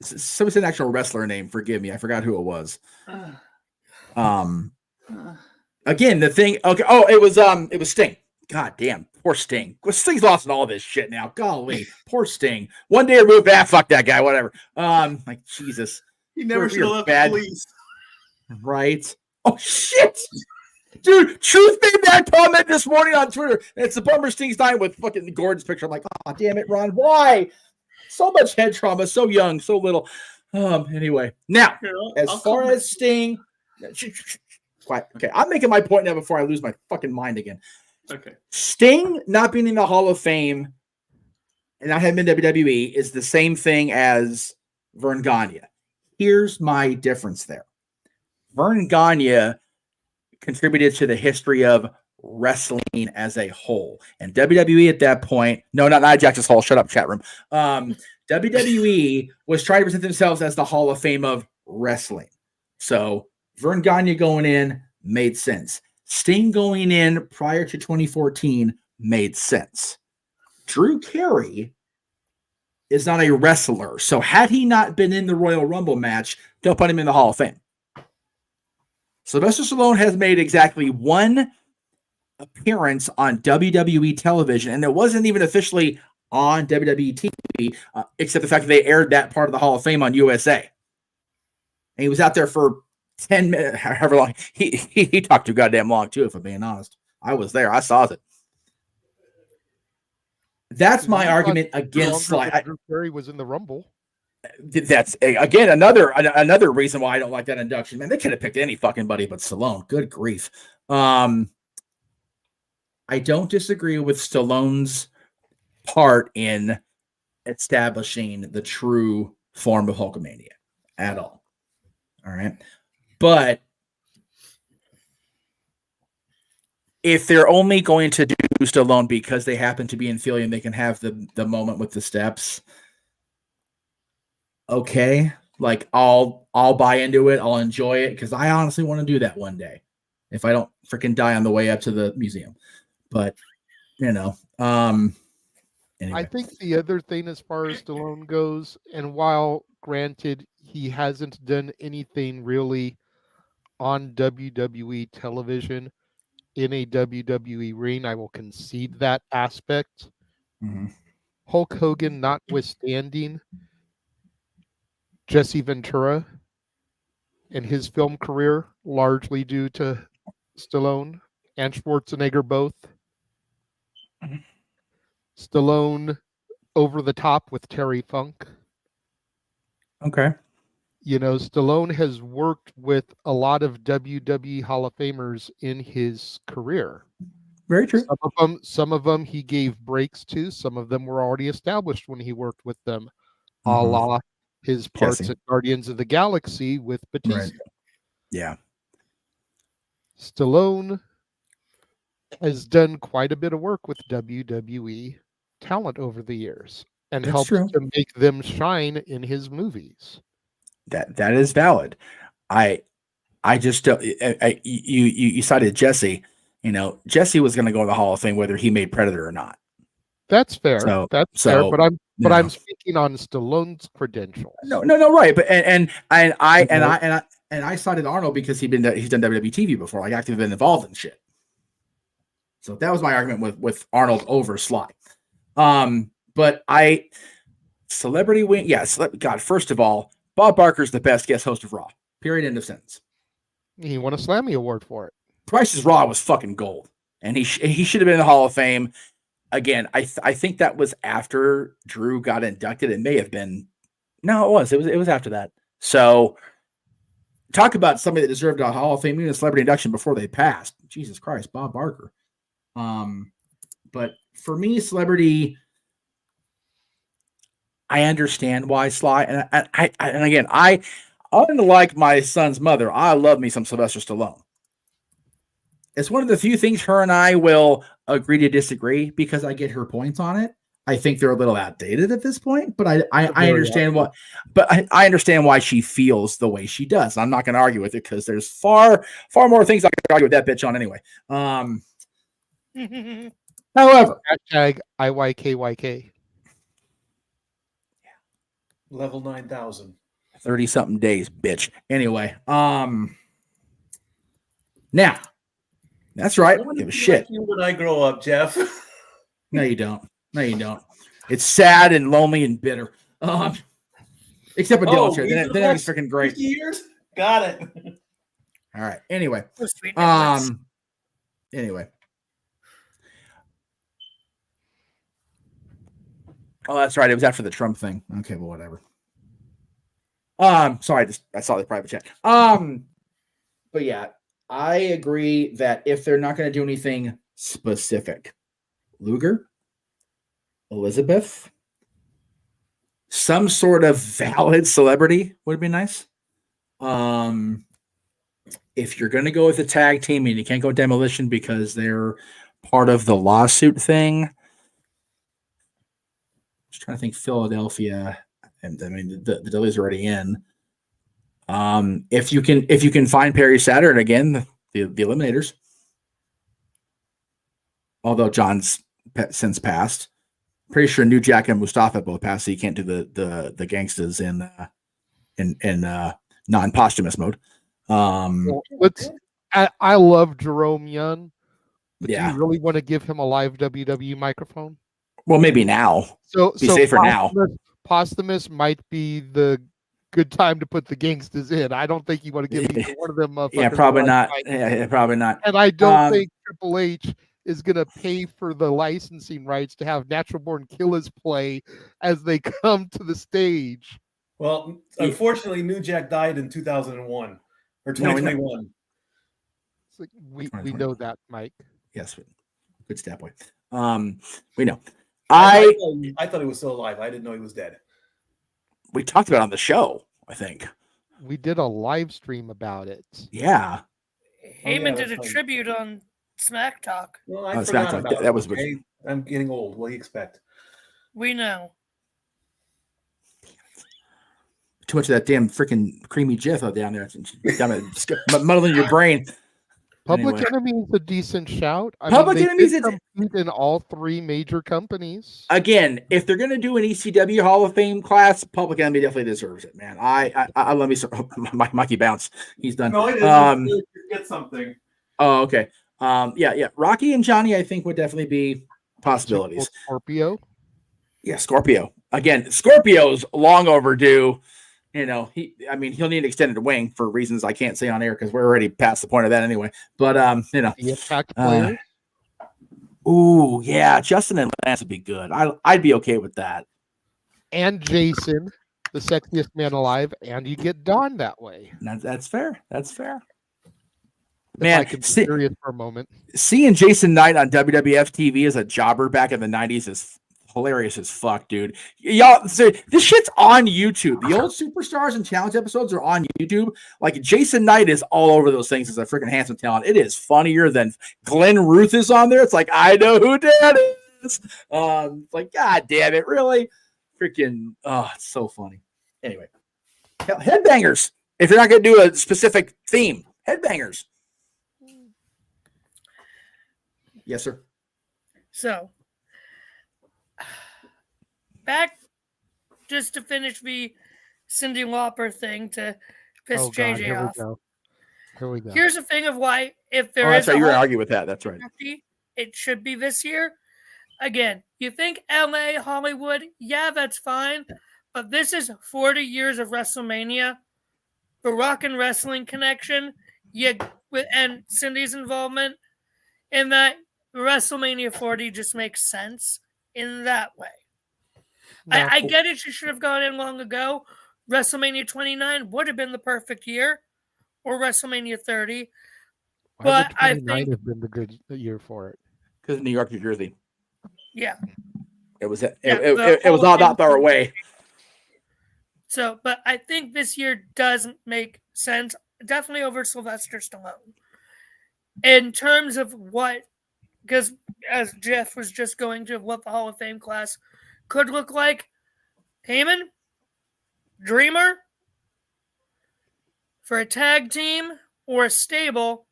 So it's an actual wrestler name. Forgive me. I forgot who it was. Again, the thing. Okay. Oh, it was Sting. God damn. Poor Sting. Sting's lost in all this shit now. Golly, poor Sting. One day removed. Fuck that guy. Whatever. Like Jesus. He never should have left the police. Right? Oh shit, dude. Truth made that comment this morning on Twitter. And it's the bummer Sting's dying with fucking Gordon's picture. I'm like, oh damn it, Ron. Why? So much head trauma. So young. So little. Anyway, now as far as Sting. Quiet. Okay, I'm making my point now before I lose my fucking mind again. Okay. Sting not being in the Hall of Fame and not having been WWE is the same thing as Vern Gagne. Here's my difference there. Vern Gagne contributed to the history of wrestling as a whole. And WWE at that point, no, not Jackson's Hall, shut up, chat room. WWE was trying to present themselves as the Hall of Fame of wrestling. So Vern Gagne going in made sense. Sting going in prior to 2014 made sense. Drew Carey is not a wrestler. So had he not been in the Royal Rumble match, don't put him in the Hall of Fame. Sylvester Stallone has made exactly one appearance on WWE television, and it wasn't even officially on WWE TV, except the fact that they aired that part of the Hall of Fame on USA. And he was out there for 10 minutes, however long. He talked too goddamn long, too, if I'm being honest. I was there. I saw it. That's my argument against Sly. Drew Carey was in the Rumble. That's, again, another reason why I don't like that induction. Man, they could have picked any fucking buddy but Stallone. Good grief. I don't disagree with Stallone's part in establishing the true form of Hulkamania at all. All right. But if they're only going to do Stallone because they happen to be in Philly and they can have the moment with the steps, okay, like I'll buy into it. I'll enjoy it because I honestly want to do that one day if I don't freaking die on the way up to the museum. But anyway. I think the other thing as far as Stallone goes, and while granted he hasn't done anything really on WWE television in a WWE ring, I will concede that aspect. Mm-hmm. Hulk Hogan notwithstanding, Jesse Ventura and his film career, largely due to Stallone and Schwarzenegger both. Mm-hmm. Stallone over the top with Terry Funk. Okay. You know, Stallone has worked with a lot of WWE Hall of Famers in his career. Very true. Some of them he gave breaks to. Some of them were already established when he worked with them, a la his parts at Guardians of the Galaxy with Batista. Right. Yeah. Stallone has done quite a bit of work with WWE talent over the years and helped to make them shine in his movies. That is valid. I just don't. You cited Jesse. You know, Jesse was going to go in the Hall of Fame whether he made Predator or not. That's fair. That's fair. But I'm speaking on Stallone's credentials. No, right. But and I cited Arnold because he's done WWE TV before, like actively been involved in shit. So that was my argument with Arnold over Sly. But celebrity win. Yes. God, first of all, Bob Barker's the best guest host of Raw. Period. End of sentence. He won a Slammy Award for it. Price's Raw was fucking gold, and he should have been in the Hall of Fame. Again, I think that was after Drew got inducted. It may have been. No, it was after that. So talk about somebody that deserved a Hall of Fame, even a celebrity induction before they passed. Jesus Christ, Bob Barker. But for me, celebrity, I understand why Sly, and again, unlike my son's mother, I love me some Sylvester Stallone. It's one of the few things her and I will agree to disagree because I get her points on it. I think they're a little outdated at this point, but I understand I understand why she feels the way she does. I'm not going to argue with it because there's far more things I can argue with that bitch on anyway. However, hashtag IYKYK. Level 9,000. 30-something days, bitch. Anyway, now that's right. Give a shit. Like you when I grow up, Jeff. No, you don't. No, you don't. It's sad and lonely and bitter. Except with Dylan Chair. Then it's freaking great. 50 years? Got it. All right. Anyway. Sweet Anyway. Oh, that's right. It was after the Trump thing. Okay, well, whatever. Sorry, I saw the private chat. But yeah, I agree that if they're not going to do anything specific, Luger, Elizabeth, some sort of valid celebrity would be nice. If you're going to go with a tag team and you can't go Demolition because they're part of the lawsuit thing, just trying to think Philadelphia, and I mean the delay's already in. If you can find Perry Saturn again, the Eliminators, although John's since passed, pretty sure New Jack and Mustafa both passed, so you can't do the gangsters in non-posthumous mode. I love Jerome Young, but yeah. do you really want to give him a live WWE microphone? Well, maybe now. So be safer now. Posthumous might be the good time to put the gangsters in. I don't think you want to give either one of them. Yeah, probably not. Yeah, probably not. And I don't think Triple H is going to pay for the licensing rights to have Natural Born Killers play as they come to the stage. Well, unfortunately, New Jack died in 2001 or 2021. It's like we know that, Mike. Yes, good stat boy. We know. I thought he was still alive. I didn't know he was dead. We talked about it on the show, I think. We did a live stream about it. Yeah. Heyman did a tribute on Smack Talk. Well, I forgot about that was. Okay? I'm getting old. What do you expect? We know. Too much of that damn freaking creamy Jif down there. Muddling your brain. Public Enemy is a decent shout. Public Enemy is in all three major companies. Again, if they're going to do an ECW Hall of Fame class, Public Enemy definitely deserves it, man. I love me some Mikey Bounce. He's done. No, he didn't. Get something. Oh, okay. Yeah. Rocky and Johnny, I think, would definitely be possibilities. Scorpio. Yeah, Scorpio. Again, Scorpio's long overdue. You know, he'll need an extended wing for reasons I can't say on air because we're already past the point of that anyway. But the Impact players. Ooh, yeah, Justin and Lance would be good. I'd be okay with that. And Jason, the sexiest man alive, and you get Dawn that way. That's fair. That's fair. Man, I can be serious for a moment. Seeing Jason Knight on WWF TV as a jobber back in the 90s is hilarious as fuck, dude. Y'all, so this shit's on YouTube. The old Superstars and Challenge episodes are on YouTube. Like, Jason Knight is all over those things as a freaking handsome talent. It is funnier than Glenn Ruth is on there. It's like, I know who that is. Like, God damn it, really? Freaking, it's so funny. Anyway, Headbangers. If you're not going to do a specific theme, Headbangers. Yes, sir. So, back just to finish the Cyndi Lauper thing to piss JJ off. Here we go. Here's the thing of why, if there is, that's right. You're gonna argue with that. That's right. It should be this year. Again, you think LA, Hollywood, yeah, that's fine, but this is 40 years of WrestleMania, the Rock and Wrestling connection, and Cindy's involvement in that. WrestleMania 40 just makes sense in that way. No. I get it. You should have gone in long ago. WrestleMania 29 would have been the perfect year, or WrestleMania 30. But I think have been the good year for it because New York, New Jersey. Yeah, it was. It was all that far away. So, but I think this year doesn't make sense. Definitely over Sylvester Stallone. In terms of what. Because as Jeff was just going to what the Hall of Fame class could look like, Heyman, Dreamer, for a tag team or a stable,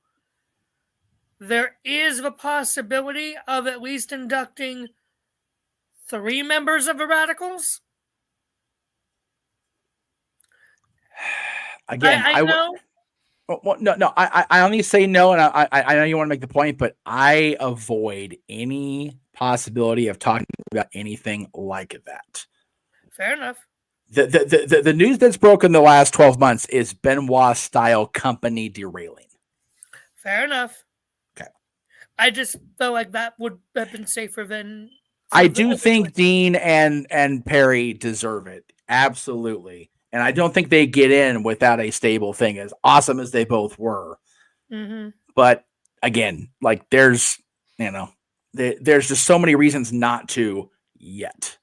there is the possibility of at least inducting 3 members of the Radicals. Again, I know. Well, no. I only say no, and I know you want to make the point, but I avoid any possibility of talking about anything like that. Fair enough. The news that's broken the last 12 months is Benoit style company derailing. Fair enough. Okay. I just felt like that would have been safer than. I do think Dean and Perry deserve it. Absolutely. And I don't think they get in without a stable thing, as awesome as they both were. Mm-hmm. But again, like there's just so many reasons not to yet.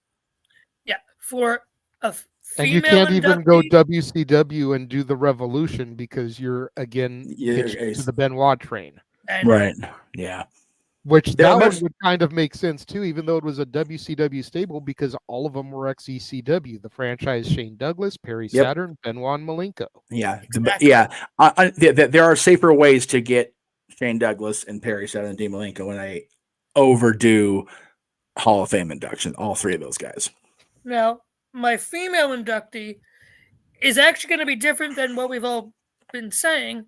Yeah. For a and you can't even go WCW and do the Revolution because you're again hitched to the Benoit train. Right. Yeah. Which that one would kind of make sense too, even though it was a WCW stable, because all of them were ex-ECW. The franchise: Shane Douglas, Perry Saturn, Benoit, and Malenko. Yeah, exactly. There are safer ways to get Shane Douglas and Perry Saturn and Dean Malenko in a overdue Hall of Fame induction. All three of those guys. Now, my female inductee is actually going to be different than what we've all been saying,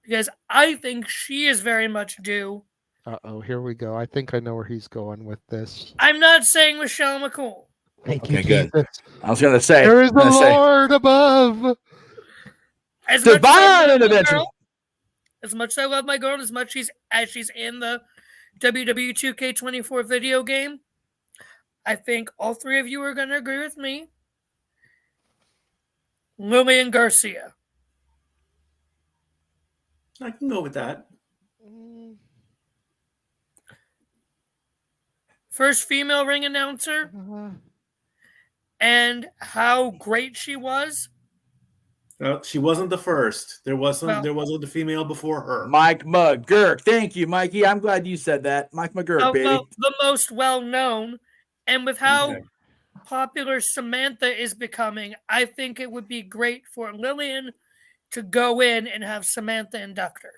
because I think she is very much due. Uh-oh, here we go. I think I know where he's going with this. I'm not saying Michelle McCool. Thank you, good. Jesus. I was going to say. There is the Lord above. Divine intervention. As much as I love my girl, as much as she's in the WWE 2K24 video game, I think all three of you are going to agree with me. Lillian Garcia. I can go with that. First female ring announcer, and how great she was. She wasn't the first. There wasn't a female before her. Mike McGurk. Thank you, Mikey. I'm glad you said that. Mike McGurk, baby. The most well-known. And with how popular Samantha is becoming, I think it would be great for Lillian to go in and have Samantha induct her.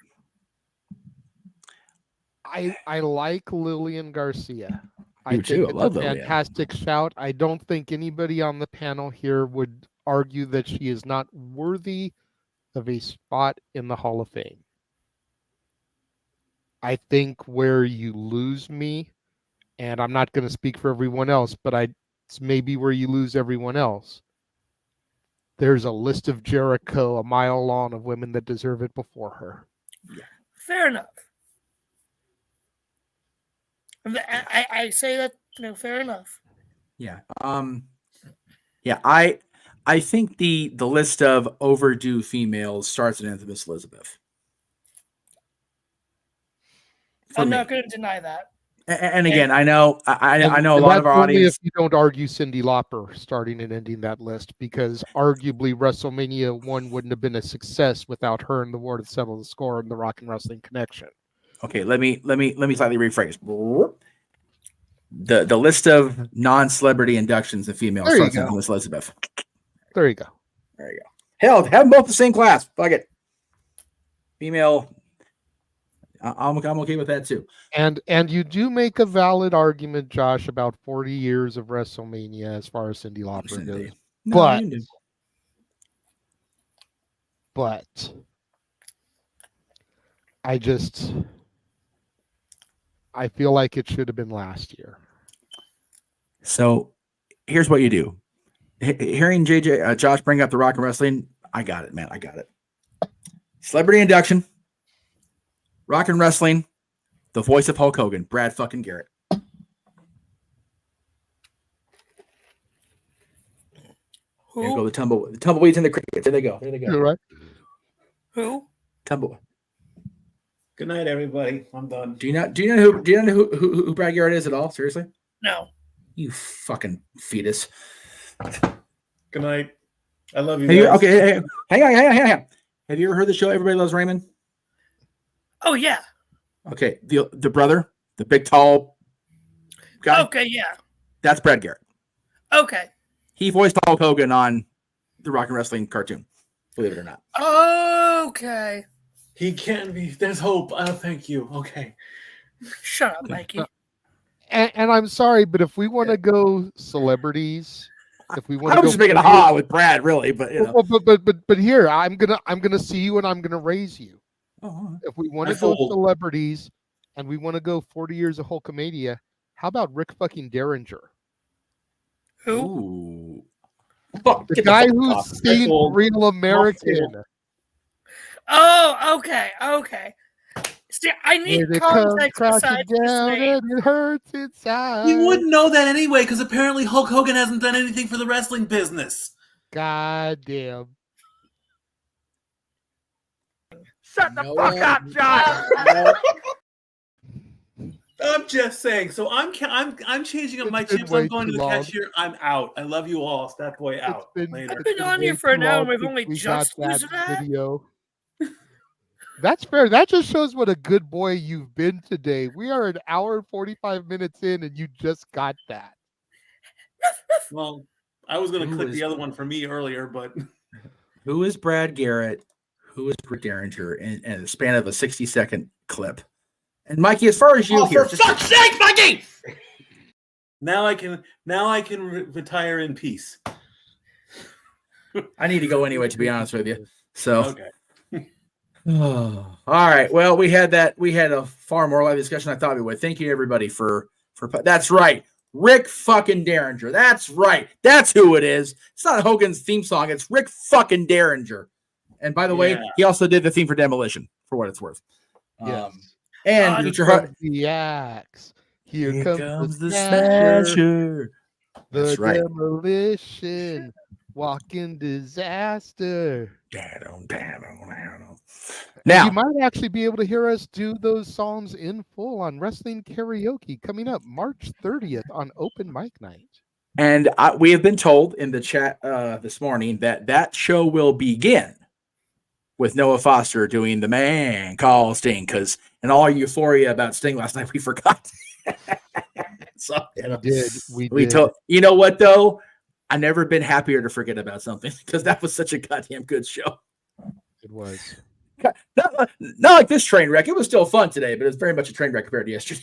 I like Lillian Garcia. I think it's a fantastic shout. I don't think anybody on the panel here would argue that she is not worthy of a spot in the Hall of Fame. I think where you lose me, and I'm not going to speak for everyone else, but it's maybe where you lose everyone else. There's a list of Jericho a mile long of women that deserve it before her. Yeah. Fair enough. I say that, fair enough. Yeah. I think the list of overdue females starts at Infamous Elizabeth. I'm not going to deny that. And again, I know a lot of our audience. If you don't argue Cyndi Lauper starting and ending that list, because arguably WrestleMania 1 wouldn't have been a success without her and the War to settle the score and the Rock and Wrestling Connection. Okay, let me slightly rephrase. The list of non-celebrity inductions of females starts with Miss Elizabeth. There you go. There you go. Hell, have them both the same class. Fuck it. Female. I'm okay with that too. And you do make a valid argument, Josh, about 40 years of WrestleMania as far as Cyndi Lauper goes. No, but I feel like it should have been last year. So here's what you do. Hearing Josh bring up the Rock and Wrestling, I got it, man. I got it. Celebrity induction, Rock and Wrestling, the voice of Hulk Hogan, Brad fucking Garrett. Who? There go the tumbleweeds and the crickets. There they go. You're right. Who? Tumbleweed. Good night, everybody. I'm done. Do you know who Brad Garrett is at all? Seriously? No. You fucking fetus. Good night. I love you. Hey, hang on. Have you ever heard the show Everybody Loves Raymond? Oh yeah. Okay, the brother, the big tall guy. Okay, yeah. That's Brad Garrett. Okay. He voiced Hulk Hogan on the Rock and Wrestling cartoon. Believe it or not. Okay. He can be. There's hope. Thank you. Okay. Shut up, Mikey. And I'm sorry, but if we want to go celebrities, if we want to, I was just making a ha with Brad, really, but you know. But here I'm gonna see you and I'm gonna raise you. Oh, if we want to go celebrities and we want to go 40 years of Hulkamania, How about Rick fucking Derringer? Who? Ooh. The guy who's seen Real American. Oh, okay. See, I need context besides this name. And it hurts inside. You wouldn't know that anyway, because apparently Hulk Hogan hasn't done anything for the wrestling business. God damn. Shut the fuck up, Josh! I'm just saying. So I'm changing up my chips. I'm going to the cashier. I'm out. I love you all. Stat Boy out. Later. I've been on here for an hour and we've only just used that video. That's fair. That just shows what a good boy you've been today. We are an hour and 45 minutes in and you just got that. Well, I was going to click the other one for me earlier, but... Who is Brad Garrett? Who is Rick Derringer in the span of a 60-second clip? And Mikey, as far as you here, for fuck's sake, Mikey! Now I can retire in peace. I need to go anyway, to be honest with you. So, okay. All right. Well, we had a far more lively discussion than I thought we would. Thank you, everybody, for. That's right, Rick fucking Derringer. That's right. That's who it is. It's not Hogan's theme song. It's Rick fucking Derringer. And by the way, he also did the theme for Demolition, for what it's worth. Yes. And Here the axe. Here comes the smasher. The demolition. Walking disaster. Now you might actually be able to hear us do those songs in full on Wrestling Karaoke coming up March 30th on Open Mic Night. And we have been told in the chat this morning that show will begin with Noah Foster doing the man call Sting, because in all our euphoria about Sting last night, we forgot. So, we told, you know what though? I've never been happier to forget about something, because that was such a goddamn good show. It was. Not like this train wreck. It was still fun today, but it's very much a train wreck compared to yesterday.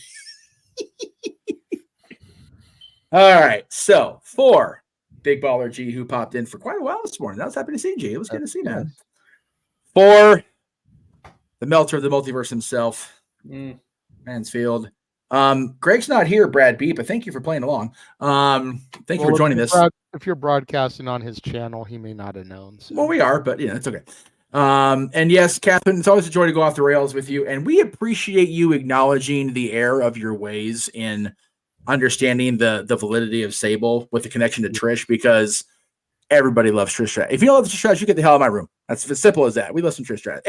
All right. So for Big Baller G, who popped in for quite a while this morning. I was happy to see G. It was good to see, man. For the melter of the multiverse himself, Mansfield. Greg's not here, Brad B, but thank you for playing along. Thank you for joining this. If you're broadcasting on his channel, he may not have known. So. Well, we are, but it's okay. And yes, Catherine, it's always a joy to go off the rails with you, and we appreciate you acknowledging the error of your ways in understanding the validity of Sable with the connection to Trish, because everybody loves Trish Stratus. If you don't love Trish Stratus, you get the hell out of my room. That's as simple as that. We love some Trish Stratus.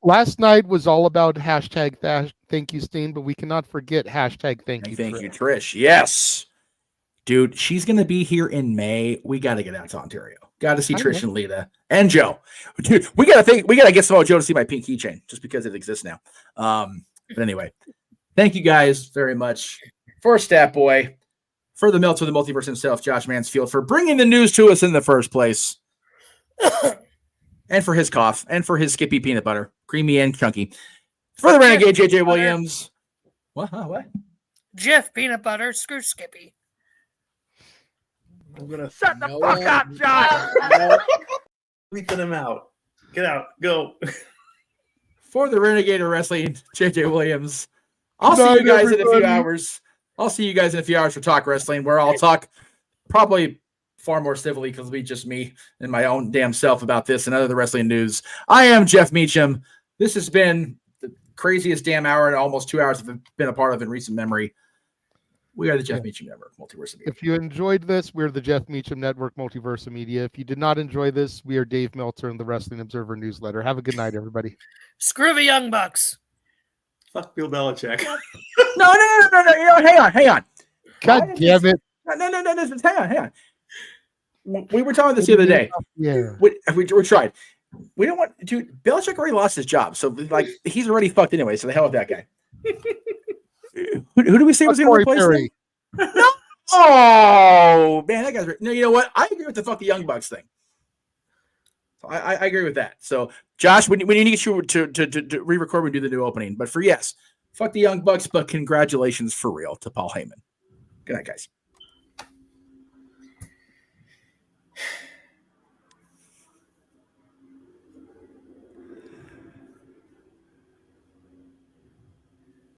Last night was all about hashtag thank you, Steen, but we cannot forget hashtag thank you, Trish. Yes. Dude, she's going to be here in May. We got to get out to Ontario. Got to see Trish and Lita and Joe. Dude, we got to get some of Joe to see my pink keychain just because it exists now. But anyway, thank you guys very much for Stat Boy, for the melter of the multiverse himself, Josh Mansfield, for bringing the news to us in the first place, and for his cough, and for his Skippy peanut butter, creamy and chunky. For the Renegade, JJ Williams. What? Jeff peanut butter, screw Skippy. I'm gonna shut the fuck up, Josh. Leaping him out. Get out. Go. For the Renegade of Wrestling, JJ Williams. I'll see you guys in a few hours. I'll see you guys in a few hours for Talk Wrestling, where I'll talk probably far more civilly, because it'll be just me and my own damn self about this and other wrestling news. I am Jeff Meacham. This has been the craziest damn hour and almost 2 hours I've been a part of in recent memory. We are the Jeff Meacham Network, Multiverse of Media. If you enjoyed this, we're the Jeff Meacham Network, Multiverse of Media. If you did not enjoy this, we are Dave Meltzer and the Wrestling Observer newsletter. Have a good night, everybody. Screw the Young Bucks. Fuck Bill Belichick. No. Hang on. God damn it. No. Hang on. We were talking this the other day. Yeah. We tried. We don't want to. Belichick already lost his job, so he's already fucked anyway. So the hell with that guy. Who do we say was going to replace him? No. Oh man, that guy's. No, you know what? I agree with the fuck the Young Bucks thing. So I agree with that. So Josh, we need to get you to re-record and do the new opening. But for yes, fuck the Young Bucks. But congratulations for real to Paul Heyman. Good night, guys.